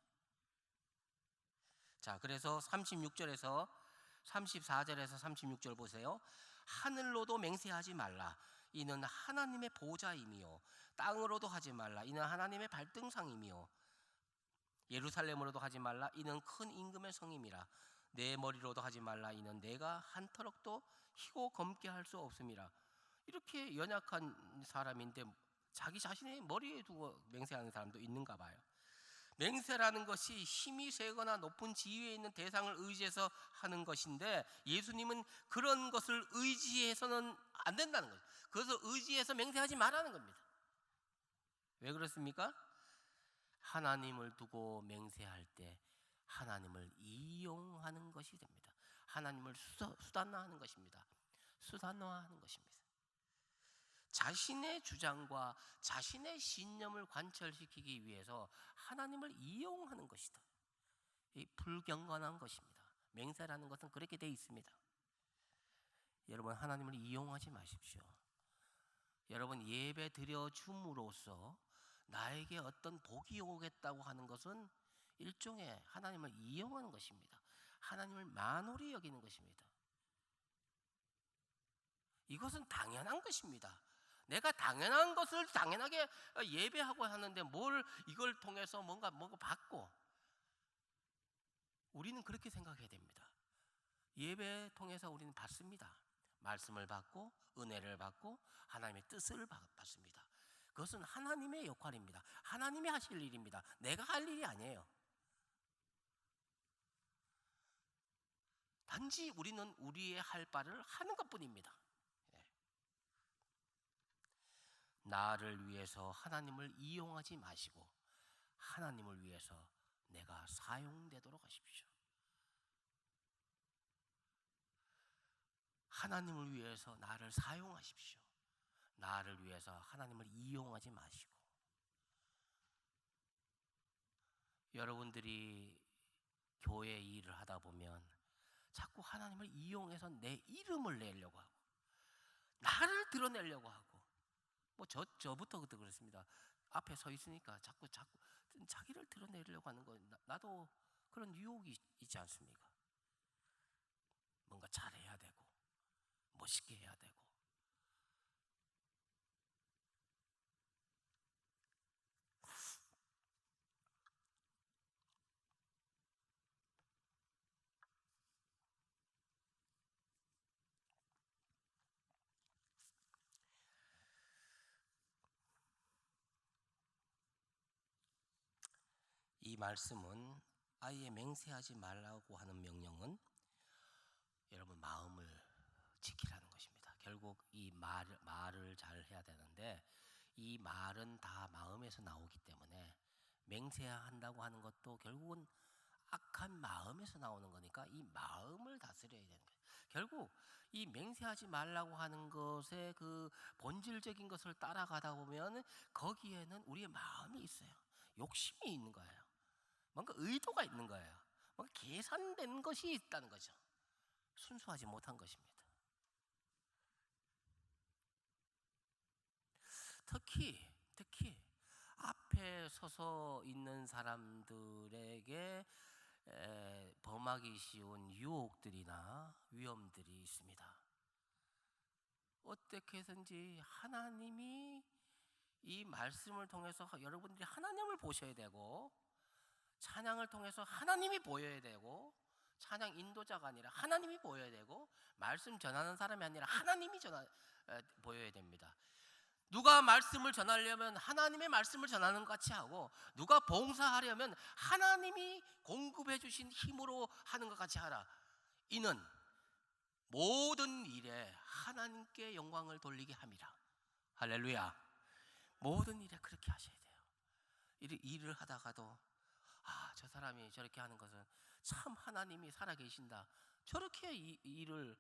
E: 자, 그래서 36절에서 34절에서 36절 보세요. 하늘로도 맹세하지 말라. 이는 하나님의 보좌임이요. 땅으로도 하지 말라. 이는 하나님의 발등상임이요. 예루살렘으로도 하지 말라. 이는 큰 임금의 성임이라. 내 머리로도 하지 말라. 이는 내가 한 터럭도 희고 검게 할 수 없음이라. 이렇게 연약한 사람인데 자기 자신의 머리에 두고 맹세하는 사람도 있는가 봐요. 맹세라는 것이 힘이 세거나 높은 지위에 있는 대상을 의지해서 하는 것인데 예수님은 그런 것을 의지해서는 안 된다는 거죠. 그것을 의지해서 맹세하지 말라는 겁니다. 왜 그렇습니까? 하나님을 두고 맹세할 때 하나님을 이용하는 것이 됩니다. 하나님을 수단화하는 것입니다. 수단화하는 것입니다. 자신의 주장과 자신의 신념을 관철시키기 위해서 하나님을 이용하는 것이다. 이 불경건한 것입니다. 맹세라는 것은 그렇게 되어 있습니다. 여러분, 하나님을 이용하지 마십시오. 여러분, 예배 드려 줌으로써 나에게 어떤 복이 오겠다고 하는 것은 일종의 하나님을 이용하는 것입니다. 하나님을 만홀히 여기는 것입니다. 이것은 당연한 것입니다. 내가 당연한 것을 당연하게 예배하고 하는데 뭘 이걸 통해서 뭔가 받고, 우리는 그렇게 생각해야 됩니다. 예배 통해서 우리는 받습니다. 말씀을 받고 은혜를 받고 하나님의 뜻을 받습니다. 그것은 하나님의 역할입니다. 하나님이 하실 일입니다. 내가 할 일이 아니에요. 단지 우리는 우리의 할 바를 하는 것뿐입니다. 나를 위해서 하나님을 이용하지 마시고 하나님을 위해서 내가 사용되도록 하십시오. 하나님을 위해서 나를 사용하십시오. 나를 위해서 하나님을 이용하지 마시고. 여러분들이 교회 일을 하다 보면 자꾸 하나님을 이용해서 내 이름을 내려고 하고 나를 드러내려고 하고, 뭐 저부터 그렇습니다. 앞에 서 있으니까 자꾸 자기를 드러내려고 하는 거, 나도 그런 유혹이 있지 않습니까? 뭔가 잘해야 되고 멋있게 해야 되고. 이 말씀은 아예 맹세하지 말라고 하는 명령은 여러분 마음을 지키라는 것입니다. 결국 이 말을 잘 해야 되는데 이 말은 다 마음에서 나오기 때문에 맹세한다고 하는 것도 결국은 악한 마음에서 나오는 거니까 이 마음을 다스려야 되는 거예요. 결국 이 맹세하지 말라고 하는 것의 그 본질적인 것을 따라가다 보면 거기에는 우리의 마음이 있어요. 욕심이 있는 거예요. 뭔가 의도가 있는 거예요. 뭔가 계산된 것이 있다는 거죠. 순수하지 못한 것입니다. 특히 앞에 서서 있는 사람들에게 범하기 쉬운 유혹들이나 위험들이 있습니다. 어떻게 해서든지 하나님이 이 말씀을 통해서 여러분들이 하나님을 보셔야 되고, 찬양을 통해서 하나님이 보여야 되고, 찬양 인도자가 아니라 하나님이 보여야 되고, 말씀 전하는 사람이 아니라 하나님이 보여야 됩니다. 누가 말씀을 전하려면 하나님의 말씀을 전하는 것 같이 하고, 누가 봉사하려면 하나님이 공급해 주신 힘으로 하는 것 같이 하라. 이는 모든 일에 하나님께 영광을 돌리게 함이라. 할렐루야. 모든 일에 그렇게 하셔야 돼요. 일을 하다가도 저 사람이 저렇게 하는 것은 참 하나님이 살아계신다. 저렇게 일을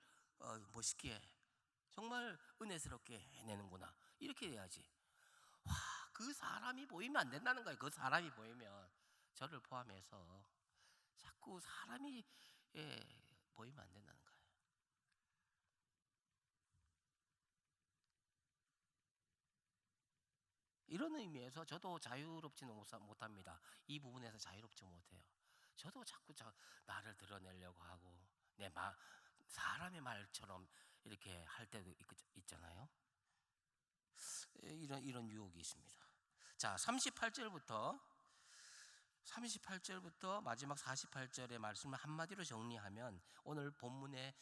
E: 멋있게 정말 은혜스럽게 해내는구나. 이렇게 돼야지. 그 사람이 보이면 안 된다는 거예요. 그 사람이 보이면, 저를 포함해서 자꾸 사람이 보이면 안 된다는 거예요. 이런 의미에서 저도 자유롭지는 못합니다. 이 부분에서 자유롭지 못해요. 저도 자꾸 나를 드러내려고 하고 사람의 말처럼 이렇게 할 때도 있잖아요. 이런 유혹이 있습니다. 자, 38절부터 마지막 48절의 말씀을 한마디로 정리하면 오늘 본문의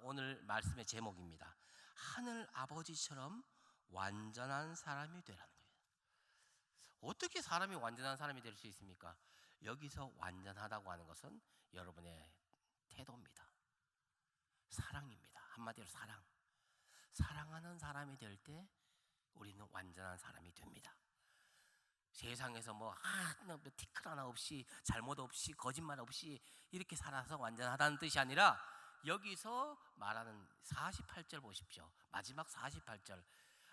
E: 오늘 말씀의 제목입니다. 하늘 아버지처럼 완전한 사람이 되라는 거예요. 어떻게 사람이 완전한 사람이 될 수 있습니까? 여기서 완전하다고 하는 것은 여러분의 태도입니다. 사랑입니다. 한마디로 사랑. 사랑하는 사람이 될 때 우리는 완전한 사람이 됩니다. 세상에서 뭐 티끌 하나 없이 잘못 없이 거짓말 없이 이렇게 살아서 완전하다는 뜻이 아니라 여기서 말하는 48절 보십시오. 마지막 48절.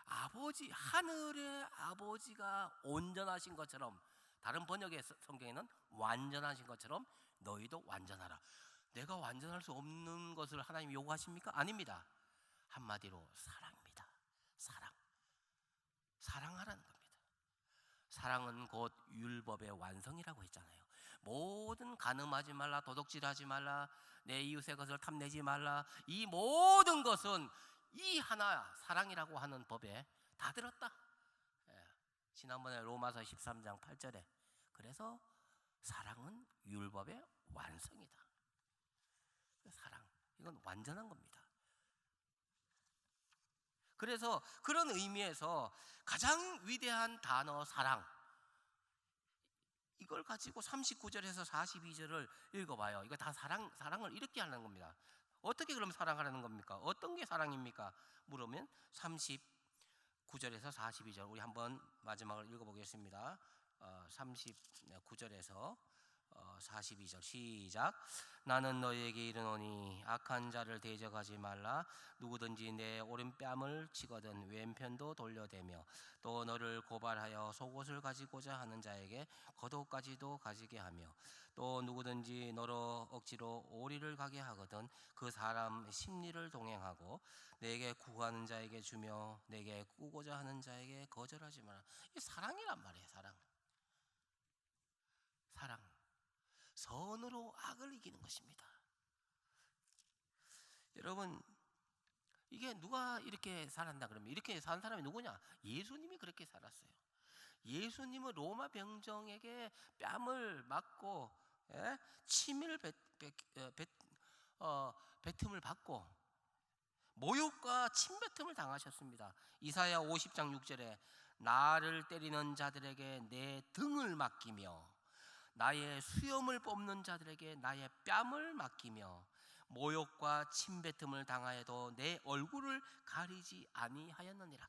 E: 아버지, 하늘의 아버지가 온전하신 것처럼, 다른 번역의 성경에는 완전하신 것처럼 너희도 완전하라. 내가 완전할 수 없는 것을 하나님이 요구하십니까? 아닙니다. 한마디로 사랑입니다. 사랑하라는 겁니다. 사랑은 곧 율법의 완성이라고 했잖아요. 모든 간음하지 말라, 도둑질하지 말라, 내 이웃의 것을 탐내지 말라, 이 모든 것은 이 하나 사랑이라고 하는 법에 다 들었다. 지난번에 로마서 13장 8절에 그래서 사랑은 율법의 완성이다. 사랑, 이건 완전한 겁니다. 그래서 그런 의미에서 가장 위대한 단어 사랑, 이걸 가지고 39절에서 42절을 읽어봐요. 이거 다 사랑을 이렇게 하는 겁니다. 어떻게 그럼 사랑하라는 겁니까? 어떤 게 사랑입니까? 물으면 39절에서 42절 우리 한번 마지막을 읽어보겠습니다. 39절에서 42절 시작. 나는 너희에게 이르노니 악한 자를 대적하지 말라. 누구든지 내 오른뺨을 치거든 왼편도 돌려대며 또 너를 고발하여 속옷을 가지고자 하는 자에게 겉옷까지도 가지게 하며 또 누구든지 너로 억지로 오리를 가게 하거든 그 사람 심리를 동행하고 내게 구하는 자에게 주며 내게 꾸고자 하는 자에게 거절하지 마라. 이 사랑이란 말이에요. 사랑. 선으로 악을 이기는 것입니다. 여러분, 이게 누가 이렇게 살았나 그러면 이렇게 산 사람이 누구냐? 예수님이 그렇게 살았어요. 예수님은 로마 병정에게 뺨을 맞고 치밀 뱉음을 받고 모욕과 침뱉음을 당하셨습니다. 이사야 50장 6절에 나를 때리는 자들에게 내 등을 맡기며 나의 수염을 뽑는 자들에게 나의 뺨을 맡기며 모욕과 침뱉음을 당하여도 내 얼굴을 가리지 아니하였느니라.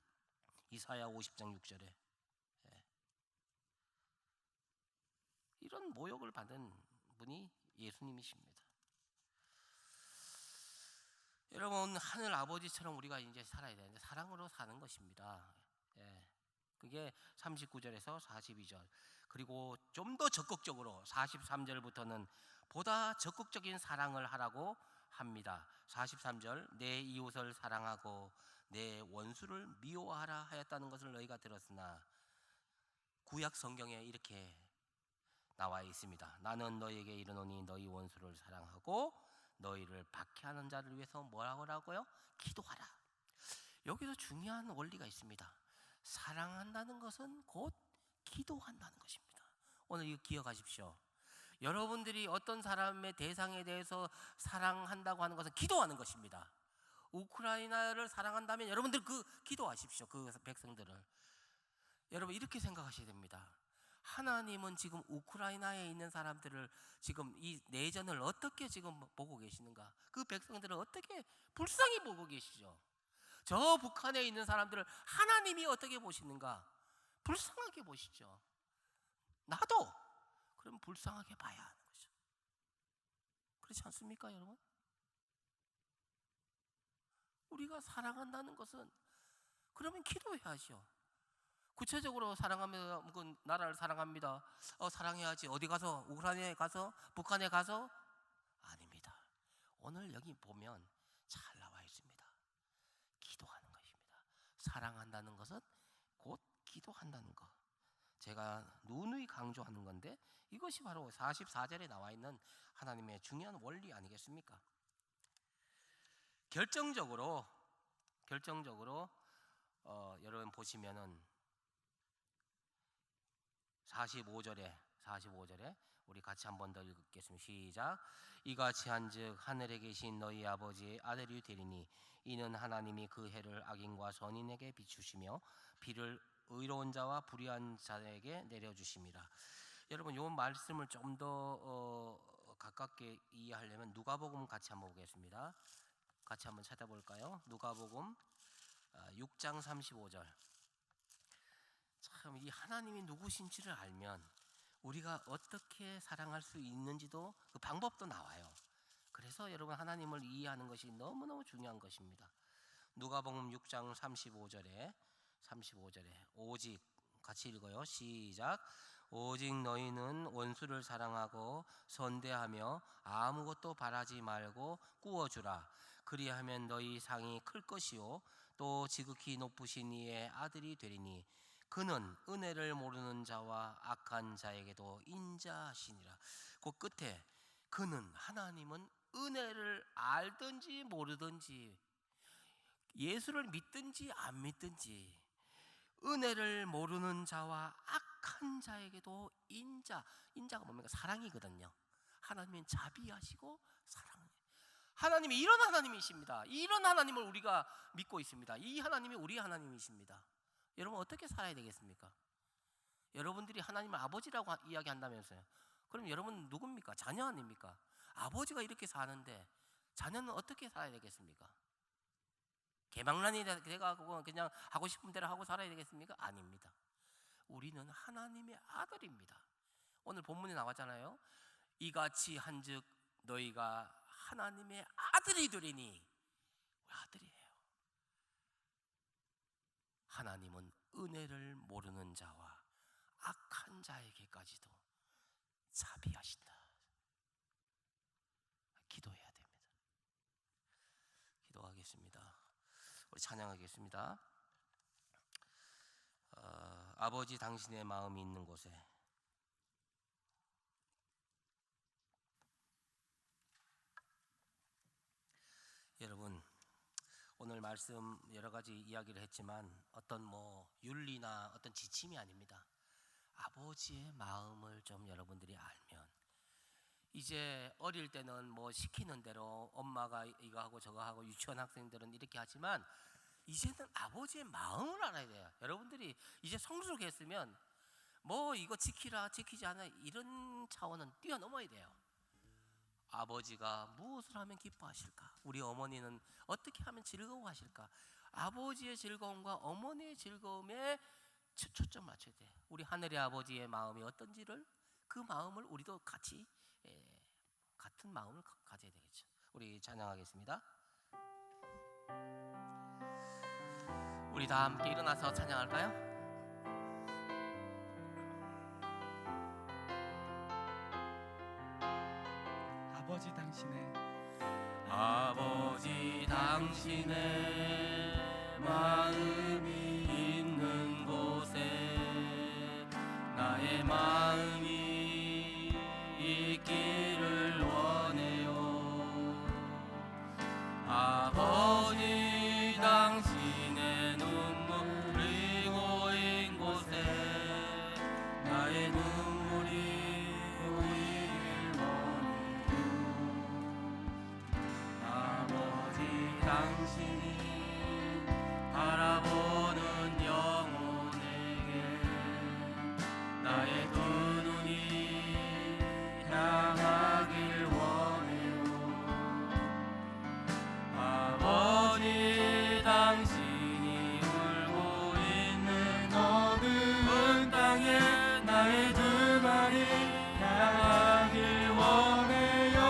E: 이사야 50장 6절에 이런 모욕을 받은 분이 예수님이십니다. 여러분, 하늘 아버지처럼 우리가 이제 살아야 되는데 사랑으로 사는 것입니다. 그게 39절에서 42절. 그리고 좀 더 적극적으로 43절부터는 보다 적극적인 사랑을 하라고 합니다. 43절 내 이웃을 사랑하고 내 원수를 미워하라 하였다는 것을 너희가 들었으나 구약 성경에 이렇게 나와 있습니다. 나는 너희에게 이르노니 너희 원수를 사랑하고 너희를 박해하는 자를 위해서 뭐라고 하라고요? 기도하라. 여기서 중요한 원리가 있습니다. 사랑한다는 것은 곧 기도한다는 것입니다. 오늘 이거 기억하십시오. 여러분들이 어떤 사람의 대상에 대해서 사랑한다고 하는 것은 기도하는 것입니다. 우크라이나를 사랑한다면 여러분들 그 기도하십시오. 그 백성들을. 여러분 이렇게 생각하셔야 됩니다. 하나님은 지금 우크라이나에 있는 사람들을 지금 이 내전을 어떻게 지금 보고 계시는가? 그 백성들을 어떻게 불쌍히 보고 계시죠? 저 북한에 있는 사람들을 하나님이 어떻게 보시는가? 불쌍하게 보시죠. 나도 그럼 불쌍하게 봐야 하는 거죠. 그렇지 않습니까, 여러분? 우리가 사랑한다는 것은 그러면 기도해야죠. 구체적으로 사랑하며 그 나라를 사랑합니다. 사랑해야지. 어디 가서 우크라이나에 가서 북한에 가서 아닙니다. 오늘 여기 보면 잘 나와 있습니다. 기도하는 것입니다. 사랑한다는 것은 곧 기도한다는 것. 제가 누누이 강조하는 건데 이것이 바로 44절에 나와 있는 하나님의 중요한 원리 아니겠습니까? 결정적으로 여러분 보시면은 45절에 우리 같이 한 번 더 읽겠습니다. 시작. 이같이 한즉 하늘에 계신 너희 아버지의 아들이 되리니 이는 하나님이 그 해를 악인과 선인에게 비추시며 비를 의로운 자와 불의한 자에게 내려주심이라. 여러분 이 말씀을 좀 더 가깝게 이해하려면 누가복음 같이 한번 보겠습니다. 같이 한번 찾아볼까요? 누가복음 6장 35절. 참 참 이 하나님이 누구신지를 알면 우리가 어떻게 사랑할 수 있는지도 그 방법도 나와요. 그래서 여러분 하나님을 이해하는 것이 너무너무 중요한 것입니다. 누가복음 6장 35절에 오직 같이 읽어요. 시작. 오직 너희는 원수를 사랑하고 선대하며 아무것도 바라지 말고 꾸어주라. 그리하면 너희 상이 클 것이요 또 지극히 높으신 이의 아들이 되리니 그는 은혜를 모르는 자와 악한 자에게도 인자하시니라. 그 끝에 그는 하나님은 은혜를 알든지 모르든지 예수를 믿든지 안 믿든지 은혜를 모르는 자와 악한 자에게도 인자가 뭡니까? 사랑이거든요. 하나님은 자비하시고 사랑해요. 하나님이 이런 하나님이십니다. 이런 하나님을 우리가 믿고 있습니다. 이 하나님이 우리 하나님이십니다. 여러분 어떻게 살아야 되겠습니까? 여러분들이 하나님을 아버지라고 이야기한다면서요. 그럼 여러분 누굽니까? 자녀 아닙니까? 아버지가 이렇게 사는데 자녀는 어떻게 살아야 되겠습니까? 개망란이 돼가고 그냥 하고 싶은 대로 하고 살아야 되겠습니까? 아닙니다. 우리는 하나님의 아들입니다. 오늘 본문에 나왔잖아요. 이같이 한즉 너희가 하나님의 아들이 되리니 아들이에요. 하나님은 은혜를 모르는 자와 악한 자에게까지도 자비하신다. 기도해야 됩니다. 기도하겠습니다. 우리 찬양하겠습니다. 아버지 당신의 마음이 있는 곳에 여러분 오늘 말씀 여러 가지 이야기를 했지만 어떤 윤리나 어떤 지침이 아닙니다. 아버지의 마음을 좀 여러분들이 알면 이제 어릴 때는 시키는 대로 엄마가 이거 하고 저거 하고 유치원 학생들은 이렇게 하지만 이제는 아버지의 마음을 알아야 돼요. 여러분들이 이제 성숙했으면 이거 지키라 지키지 않아 이런 차원은 뛰어넘어야 돼요. 아버지가 무엇을 하면 기뻐하실까? 우리 어머니는 어떻게 하면 즐거워하실까? 아버지의 즐거움과 어머니의 즐거움에 초점 맞춰야 돼. 우리 하늘의 아버지의 마음이 어떤지를 그 마음을 우리도 같이 같은 마음을 가져야 되겠죠. 우리 찬양하겠습니다. 우리 다 함께 일어나서 찬양할까요?
A: 아버지 당신의 마음이 있는 곳에 나의 마음이 있기를 원해요. 아버지 당신의 눈물이 고인 곳에 나의 눈물이 고이길 원해요. 아버지 당신이 바라보는 영혼에게 나의 두 눈이 향하길 원해요. 아버지 당신이 울고 있는 어두운 땅에 나의 두 발이 향하길 원해요.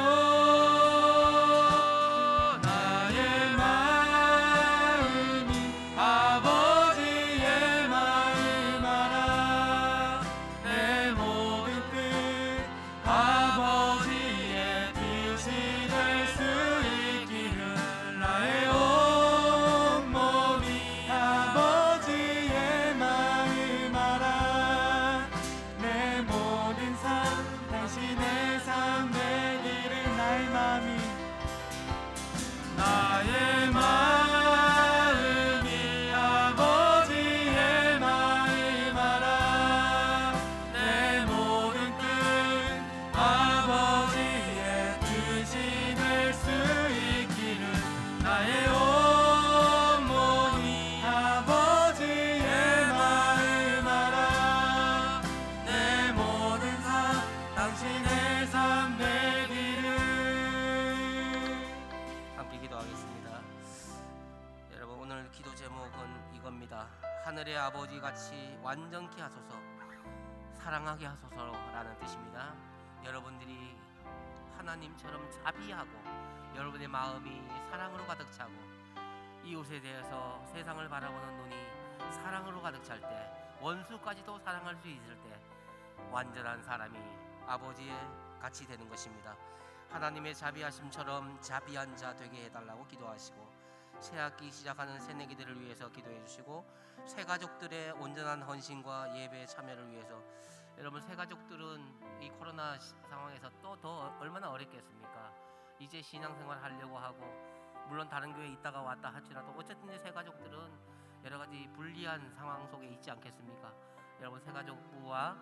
A: 나의 마음이
E: 하늘의 아버지 같이 완전케 하소서, 사랑하게 하소서라는 뜻입니다. 여러분들이 하나님처럼 자비하고 여러분의 마음이 사랑으로 가득 차고 이웃에 대해서 세상을 바라보는 눈이 사랑으로 가득 찰 때, 원수까지도 사랑할 수 있을 때 완전한 사람이 아버지의 같이 되는 것입니다. 하나님의 자비하심처럼 자비한 자 되게 해달라고 기도하시고, 새학기 시작하는 새내기들을 위해서 기도해 주시고, 새가족들의 온전한 헌신과 예배에 참여를 위해서, 여러분 새가족들은 이 코로나 상황에서 또 더 얼마나 어렵겠습니까? 이제 신앙생활 하려고 하고, 물론 다른 교회에 있다가 왔다 할지라도 어쨌든 새가족들은 여러 가지 불리한 상황 속에 있지 않겠습니까? 여러분 새가족부와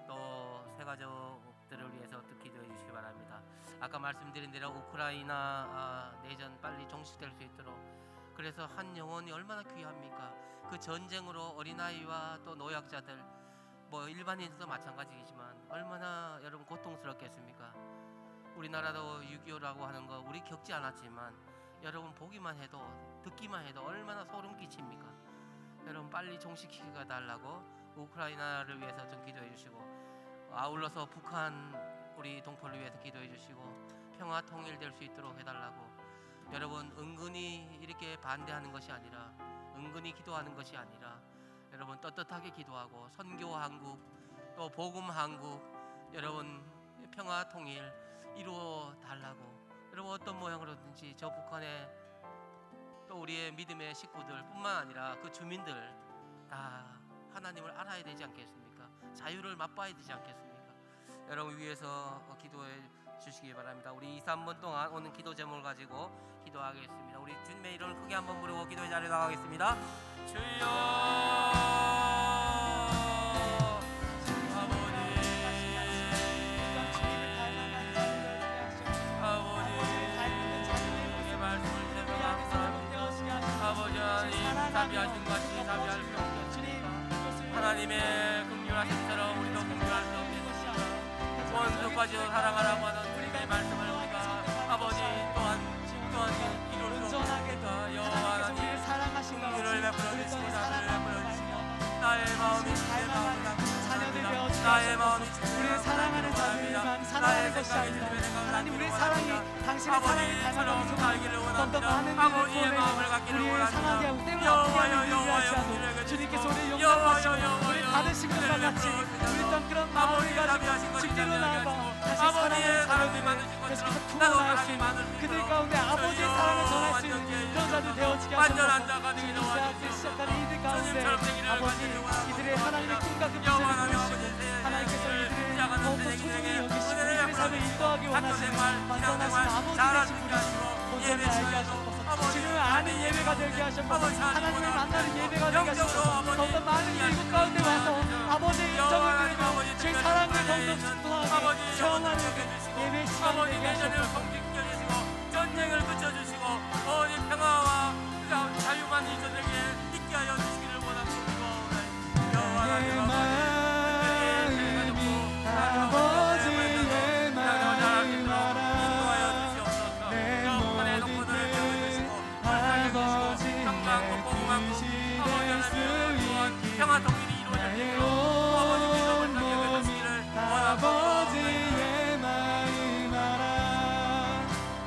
E: 또 새가족들을 위해서 또 기도해 주시기 바랍니다. 아까 말씀드린 대로 우크라이나 내전 빨리 종식될 수 있도록, 그래서 한 영혼이 얼마나 귀합니까? 그 전쟁으로 어린아이와 또 노약자들, 뭐 일반인들도 마찬가지이지만 얼마나 여러분 고통스럽겠습니까? 우리나라도 6.25라고 하는 거 우리 겪지 않았지만 여러분 보기만 해도 듣기만 해도 얼마나 소름 끼칩니까? 여러분 빨리 종식시켜 달라고 우크라이나를 위해서 좀 기도해 주시고, 아울러서 북한 우리 동포를 위해서 기도해 주시고, 평화 통일될 수 있도록 해달라고. 여러분 은근히 이렇게 반대하는 것이 아니라, 은근히 기도하는 것이 아니라, 여러분 떳떳하게 기도하고 선교 한국 또 복음 한국, 여러분 평화 통일 이루어 달라고. 여러분 어떤 모양으로든지 저 북한에 또 우리의 믿음의 식구들 뿐만 아니라 그 주민들 다 하나님을 알아야 되지 않겠습니까? 자유를 맛봐야 되지 않겠습니까? 여러분 위해서 기도해 주시기 바랍니다. 우리 2, 3분 동안 오늘 기도 제목을 가지고 기도하겠습니다. 우리 주님의 이름을 크게 한번 부르고 기도의 자리에 나가겠습니다. 주여 자비하신 것이 자비할 수 없겠습니까? 하나님의 긍휼하심처럼 우리도 긍휼할 수 없겠습니까? 원수까지도 사랑하라고 하는 주님의 말씀을 우리가 아버지 또한 이룰 수 없겠습니까? 여호와 하나님 긍휼을 베풀어 주시고 자비를 베풀어 주시고, 나의 마음이 주의 마음을 닮습니다. 나의 마음이
A: 우리의 사랑하는 자들만 사랑하는 것이 아니라 하나님 우리의 사랑이 당신의 사랑이 닮아가는
E: 살기를
A: 더더 많은
E: 원합니다. 아버지의 마음을 갖기를
A: 우리의 상하게 하고
E: 원합니다.
A: 때로 아프게 하는 일을 하시고 주님께서 우리의 용납하시고 우리 받으신 것과 같이 우리 또한 그런 마음을 가지고 직대로 나아가 다시 사랑하는 자들을 계속해서 구원할 수 있는 그들 가운데 아버지의 사랑을 전할 수 있는 그런 자들 되어지게 하소서. 주님께서 시작하는 이들 가운데 아버지 이들의 하나님의 꿈과 그 비전을 보시고 하나님께서 이들을 더욱더 소중히 여기시고 이들의 삶을 인도하기 원하시는 완전하신 아버지 되신 분이시고 온전히 알게 하셨소서. 주님을 아는 예배가 되게 하셨소서. 하나님을 만나는 예배가 되게 하셨소서. 더욱더 많은 이곳 가운데 와서 아버지의 인정을 드리고 주의 사랑을 더욱더 순수하게 경험하는 예배 시간이 되게 하셨소서.
E: 전쟁을 그쳐주시고 어디 평화와 자유만 이 전쟁에 있게 하여 주시기를 원합니다.
B: 나의 마음이 아버지의 마음을 알아. 내 모든 뜻 아버지의 뜻이 될 수 있기를
E: 평화 통일이
B: 나의
E: 이루어지고
B: 온 몸이 아버지의 마음 알아.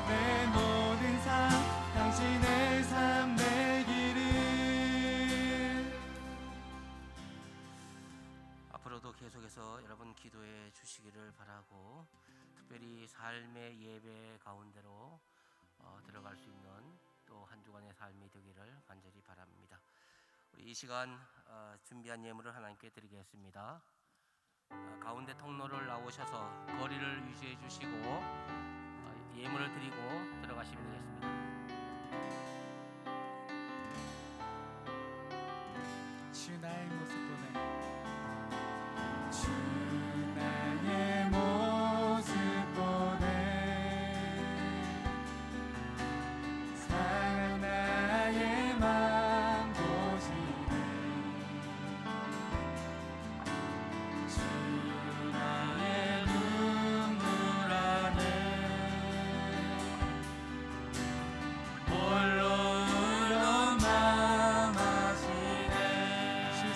B: 내 모든 삶 당신의 삶 되기를.
E: 앞으로도 계속해서 여러분 기도해 주시기를 바라고, 특별히 삶의 예배 가운데로 들어갈 수 있는 또 한 주간의 삶이 되기를 간절히 바랍니다. 우리 이 시간 준비한 예물을 하나님께 드리겠습니다. 가운데 통로를 나오셔서 거리를 유지해 주시고 예물을 드리고 들어가시면 되겠습니다.
A: 주 나의 모습 보내
B: 주 나의 모습 보내 사랑 나의 맘 보시네. 주 나의 눈물 안에 홀로 울던 맘 아시네. 주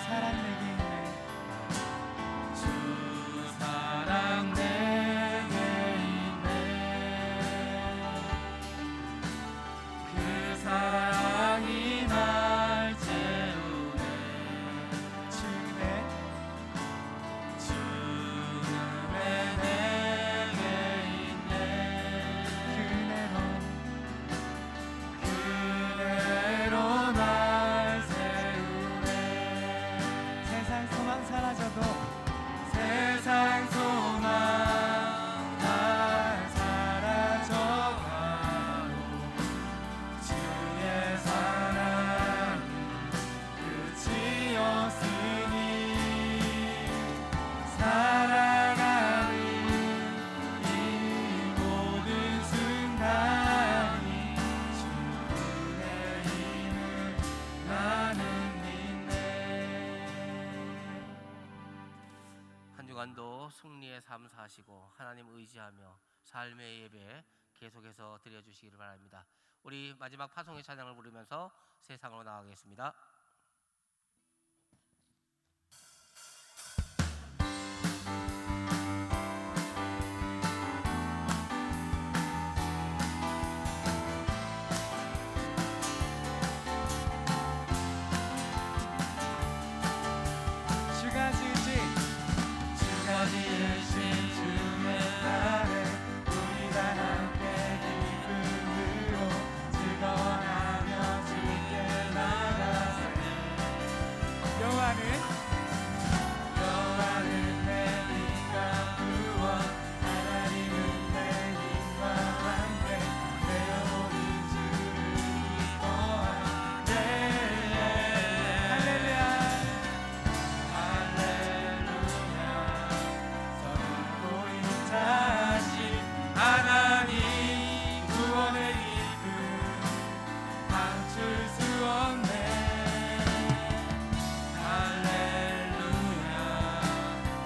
E: 승리의 삶 사시고 하나님 의지하며 삶의 예배 계속해서 드려주시기를 바랍니다. 우리 마지막 파송의 찬양을 부르면서 세상으로 나가겠습니다.
B: 주가 지으신 주의 날에 우리 다 함께 기쁨으로 즐거워하며 주께 나가세. 여호와는 내 힘과 구원, 하나님은 내 힘과 함께 내 영혼이 주를 기뻐하네. 자신 하나님 구원의 기쁨 감출 수 없네. 할렐루야.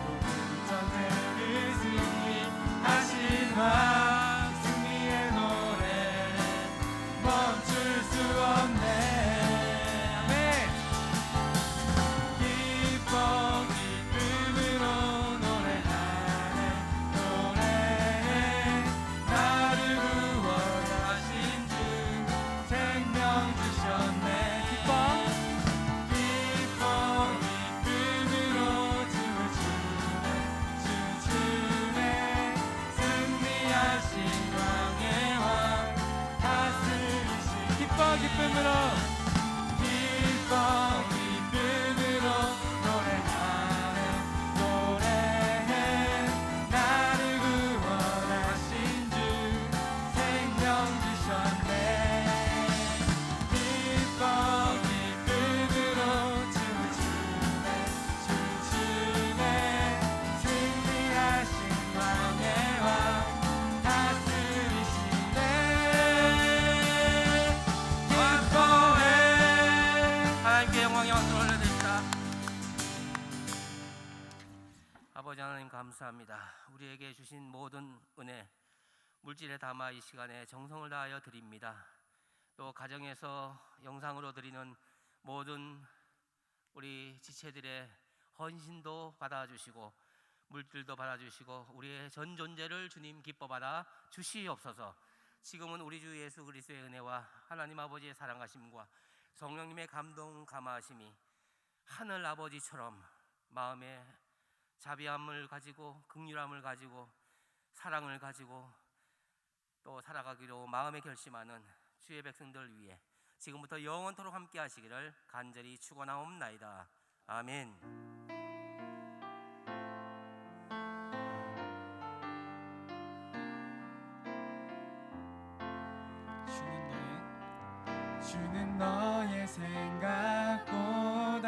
B: 모든 전쟁을 승리하신 왕, 승리의 노래 멈출 수 없네. 아멘. 기뻐 기쁨으로 노래하네. 나를 구원하신 주 생명 주셨네. 기뻐 기쁨으로 주를 주네. 승리하신 왕의 왕 다스리신. 기뻐 기쁨으로 노래해. 나를 구원하신 주 생명 주셨네. 기뻐 기쁨으로 춤을 추네. 승리하신 왕의 왕 다스리시네. 기뻐해.
E: 하나님께 영광의 왕을 올려드립니다. 아버지 하나님 감사합니다. 우리에게 주신 모든 은혜 물질에 담아 이 시간에 정성을 다하여 드립니다. 또 가정에서 영상으로 드리는 모든 우리 지체들의 헌신도 받아주시고 물질도 받아주시고 우리의 전 존재를 주님 기뻐 받아 주시옵소서. 지금은 우리 주 예수 그리스도의 은혜와 하나님 아버지의 사랑하심과 성령님의 감동 감화하심이 하늘 아버지처럼 마음에 자비함을 가지고 긍휼함을 가지고 사랑을 가지고 또 살아가기로 마음에 결심하는 주의 백성들 위해 지금부터 영원토록 함께 하시기를 간절히 축원하옵나이다. 아멘.
B: 주는 너의 생각보다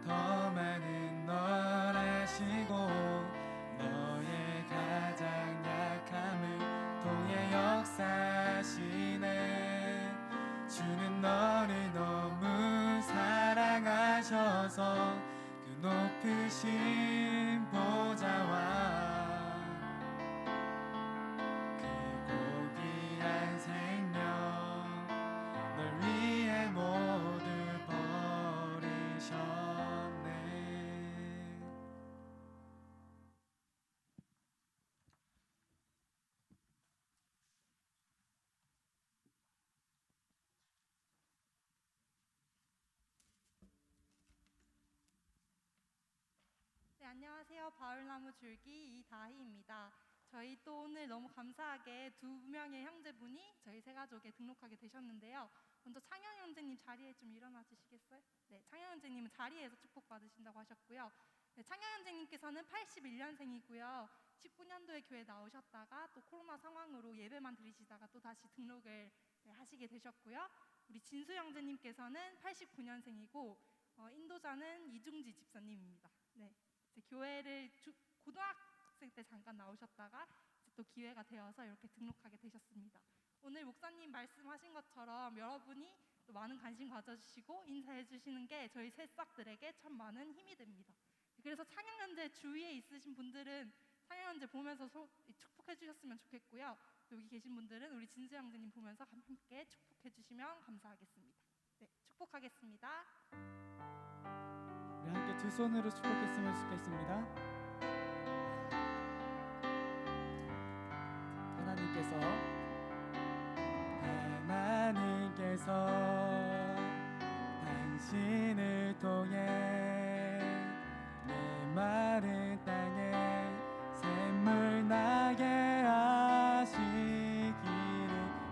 B: 더 많은 널 아시고 너의 가장 약함을 통해 역사하시네. 주는 너를 너무 사랑하셔서 그 높으신 보좌와 그 고귀한 생명 널 위해 모두 버리셨네.
I: 네, 안녕하세요. 바울나무 줄기 이다희입니다. 저희 또 오늘 너무 감사하게 2명의 형제분이 저희 세 가족에 등록하게 되셨는데요. 먼저 창현 형제님 자리에 좀 일어나 주시겠어요? 네, 창현 형제님은 자리에서 축복받으신다고 하셨고요. 네, 창현 형제님께서는 81년생이고요. 19년도에 교회 나오셨다가 또 코로나 상황으로 예배만 드리시다가 또 다시 등록을 하시게 되셨고요. 우리 진수 형제님께서는 89년생이고 인도자는 이중지 집사님입니다. 네, 이제 교회를 고등학생 때 잠깐 나오셨다가 이제 또 기회가 되어서 이렇게 등록하게 되셨습니다. 오늘 목사님 말씀하신 것처럼 여러분이 또 많은 관심 가져주시고 인사해 주시는 게 저희 새싹들에게 참 많은 힘이 됩니다. 그래서 창양현재 주위에 있으신 분들은 창양현재 보면서 축복해 주셨으면 좋겠고요. 여기 계신 분들은 우리 진수 형제님 보면서 함께 축복해 주시면 감사하겠습니다. 네, 축복하겠습니다.
A: 우리 함께 두 손으로 축복했으면 좋겠습니다. 하나님께서 당신을 통해 메마른 땅에 샘물 나게 하시기를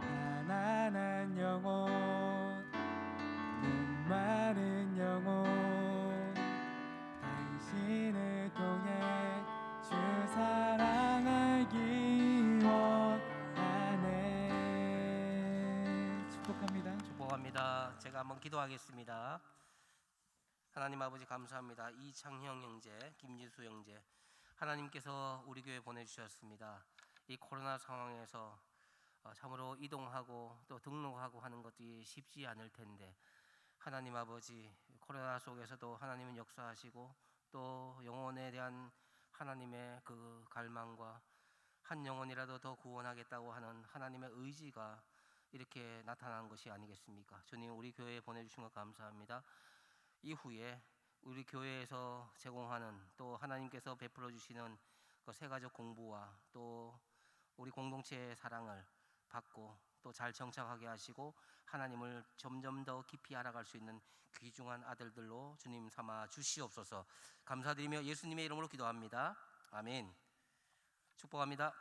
A: 가난한 영혼 목마른 영혼 당신을 통해 주 사랑을 기원하네. 축복합니다.
E: 축복합니다. 제가 한번 기도하겠습니다. 하나님 아버지 감사합니다. 이창형 형제, 김지수 형제, 하나님께서 우리 교회 보내주셨습니다. 이 코로나 상황에서 참으로 이동하고 또 등록하고 하는 것이 쉽지 않을 텐데 하나님 아버지 코로나 속에서도 하나님은 역사하시고 또 영혼에 대한 하나님의 그 갈망과 한 영혼이라도 더 구원하겠다고 하는 하나님의 의지가 이렇게 나타난 것이 아니겠습니까? 주님, 우리 교회에 보내주신 것 감사합니다. 이후에 우리 교회에서 제공하는 또 하나님께서 베풀어 주시는 그 새가족 공부와 또 우리 공동체의 사랑을 받고 또 잘 정착하게 하시고 하나님을 점점 더 깊이 알아갈 수 있는 귀중한 아들들로 주님 삼아 주시옵소서. 감사드리며 예수님의 이름으로 기도합니다. 아멘. 축복합니다.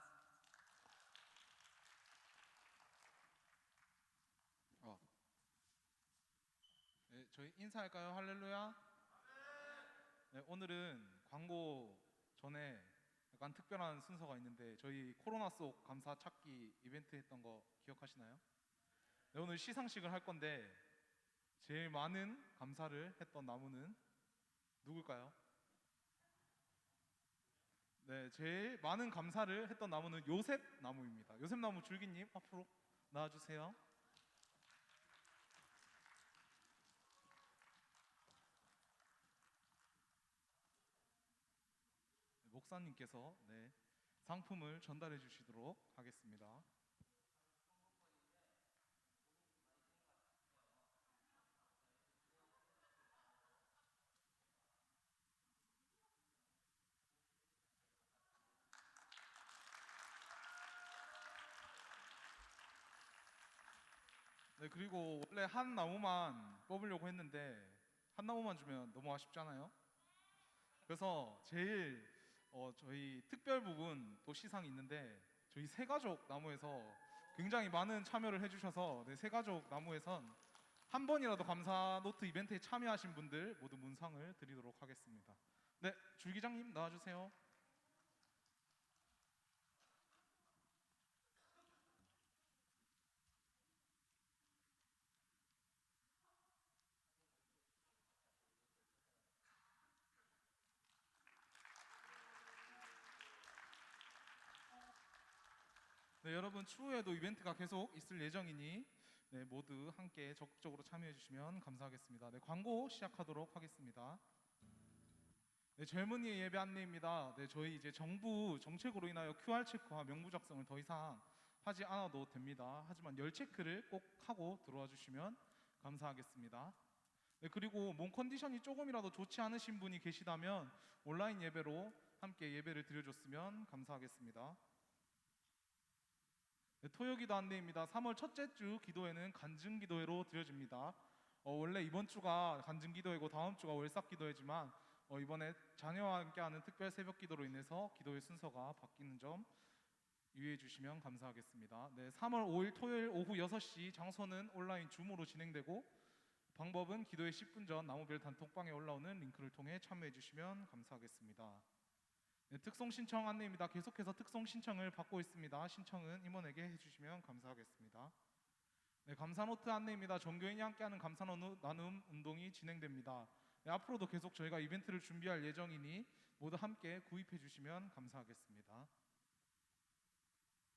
B: 네, 저희 인사할까요? 할렐루야. 네, 오늘은 광고 전에 약간 특별한 순서가 있는데 저희 코로나 속 감사 찾기 이벤트 했던 거 기억하시나요? 네, 오늘 시상식을 할 건데 제일 많은 감사를 했던 나무는 누굴까요? 네, 제일 많은 감사를 했던 나무는 요셉 나무입니다. 요셉 나무 줄기님 앞으로 나와주세요. 목사님께서 상품을 전달해 주시도록 하겠습니다. 네, 그리고 원래 한 나무만 뽑으려고 했는데 한 나무만 주면 너무 아쉽잖아요. 그래서 제일 저희 특별 부분 또 시상이 있는데 저희 새가족 나무에서 굉장히 많은 참여를 해주셔서 새가족 나무에선 한 번이라도 감사 노트 이벤트에 참여하신 분들 모두 문상을 드리도록 하겠습니다. 네, 줄기장님 나와주세요. 네, 여러분 추후에도 이벤트가 계속 있을 예정이니 모두 함께 적극적으로 참여해 주시면 감사하겠습니다. 네, 광고 시작하도록 하겠습니다. 네, 젊은이의 예배 안내입니다. 네, 저희 이제 정부 정책으로 인하여 QR 체크와 명부 작성을 더 이상 하지 않아도 됩니다. 하지만 열 체크를 꼭 하고 들어와 주시면 감사하겠습니다. 네, 그리고 몸 컨디션이 조금이라도 좋지 않으신 분이 계시다면 온라인 예배로 함께 예배를 드려줬으면 감사하겠습니다. 네, 토요기도 안내입니다. 3월 첫째 주 기도회는 간증기도회로 드려집니다. 원래 이번 주가 간증기도회고 다음 주가 월삭기도회지만 이번에 자녀와 함께하는 특별 새벽기도로 인해서 기도회 순서가 바뀌는 점 유의해 주시면 감사하겠습니다. 네, 3월 5일 토요일 오후 6시 장소는 온라인 줌으로 진행되고 방법은 기도회 10분 전 나무별 단톡방에 올라오는 링크를 통해 참여해 주시면 감사하겠습니다. 네, 특송 신청 안내입니다. 계속해서 특송 신청을 받고 있습니다. 신청은 임원에게 해주시면 감사하겠습니다. 네, 감사노트 안내입니다. 전교인이 함께하는 감사노트 나눔 운동이 진행됩니다. 네, 앞으로도 계속 저희가 이벤트를 준비할 예정이니 모두 함께 구입해 주시면 감사하겠습니다.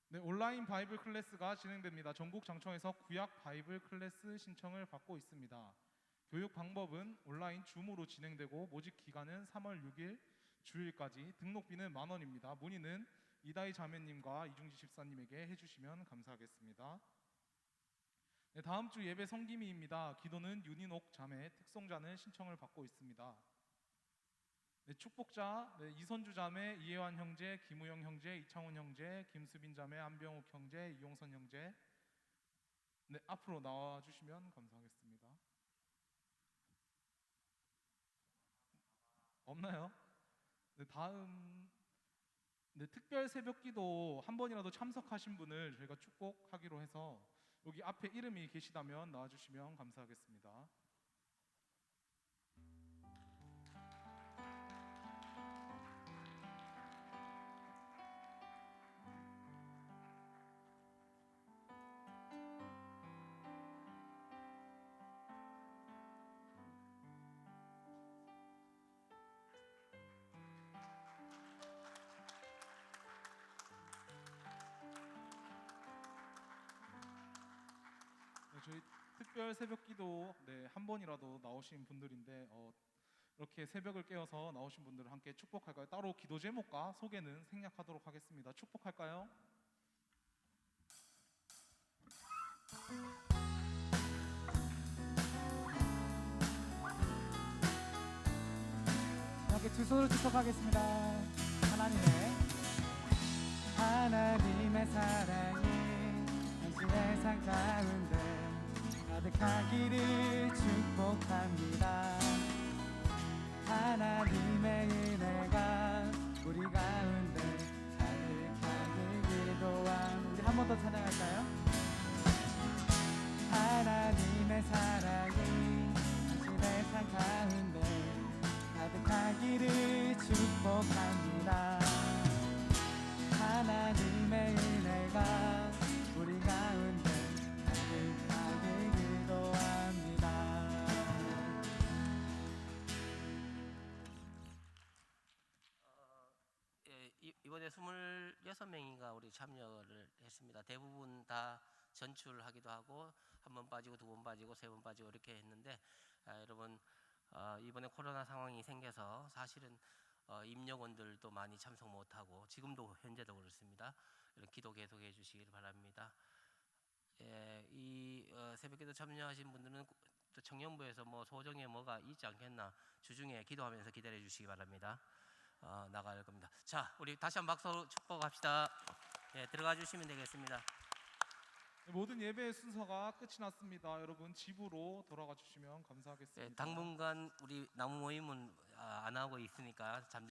B: 네, 온라인 바이블 클래스가 진행됩니다. 전국 장청에서 구약 바이블 클래스 신청을 받고 있습니다. 교육 방법은 온라인 줌으로 진행되고 모집 기간은 3월 6일 주일까지. 등록비는 10,000원입니다. 문의는 이다희 자매님과 이중지 집사님에게 해주시면 감사하겠습니다. 네, 다음 주 예배 성김이입니다. 기도는 윤인옥 자매, 특송자는 신청을 받고 있습니다. 네, 축복자 이선주 자매, 이혜환 형제, 김우영 형제, 이창훈 형제, 김수빈 자매, 안병욱 형제, 이용선 형제, 네, 앞으로 나와주시면 감사하겠습니다. 없나요? 네, 다음 특별 새벽기도 한 번이라도 참석하신 분을 저희가 축복하기로 해서 여기 앞에 이름이 계시다면 나와주시면 감사하겠습니다. 네, 저희 특별 새벽기도 한 번이라도 나오신 분들인데 이렇게 새벽을 깨어서 나오신 분들을 함께 축복할까요? 따로 기도 제목과 소개는 생략하도록 하겠습니다. 축복할까요?
A: 함께 두 손으로 축복하겠습니다. 하나님의 사랑이 당신 세상 가운데 가득하기를 축복합니다. 하나님의 은혜가 우리 가운데 가득하길 기도함. 우리 한 번 더 찬양할까요? 하나님의 사랑이 당신 세상 가운데 가득하기를 축복합니다. 하나님의 은혜가 우리 가운데 가득하길 기도합니다.
E: 이번에 26명인가 우리 참여를 했습니다. 대부분 다 전출하기도 하고 한 번 빠지고 두 번 빠지고 세 번 빠지고 이렇게 했는데 여러분 이번에 코로나 상황이 생겨서 사실은 임력원들도 많이 참석 못하고 지금도 현재도 그렇습니다. 이런 기도 계속해 주시길 바랍니다. 이 새벽기도 참여하신 분들은 또 청년부에서 뭐 소정에 뭐가 있지 않겠나 주중에 기도하면서 기다려 주시기 바랍니다. 나갈 겁니다. 자, 우리 다시 한 박수 축복합시다. 들어가 주시면 되겠습니다.
B: 모든 예배 순서가 끝이 났습니다. 여러분 집으로 돌아가 주시면 감사하겠습니다.
E: 당분간 우리 나무 모임은 안 하고 있으니까 잠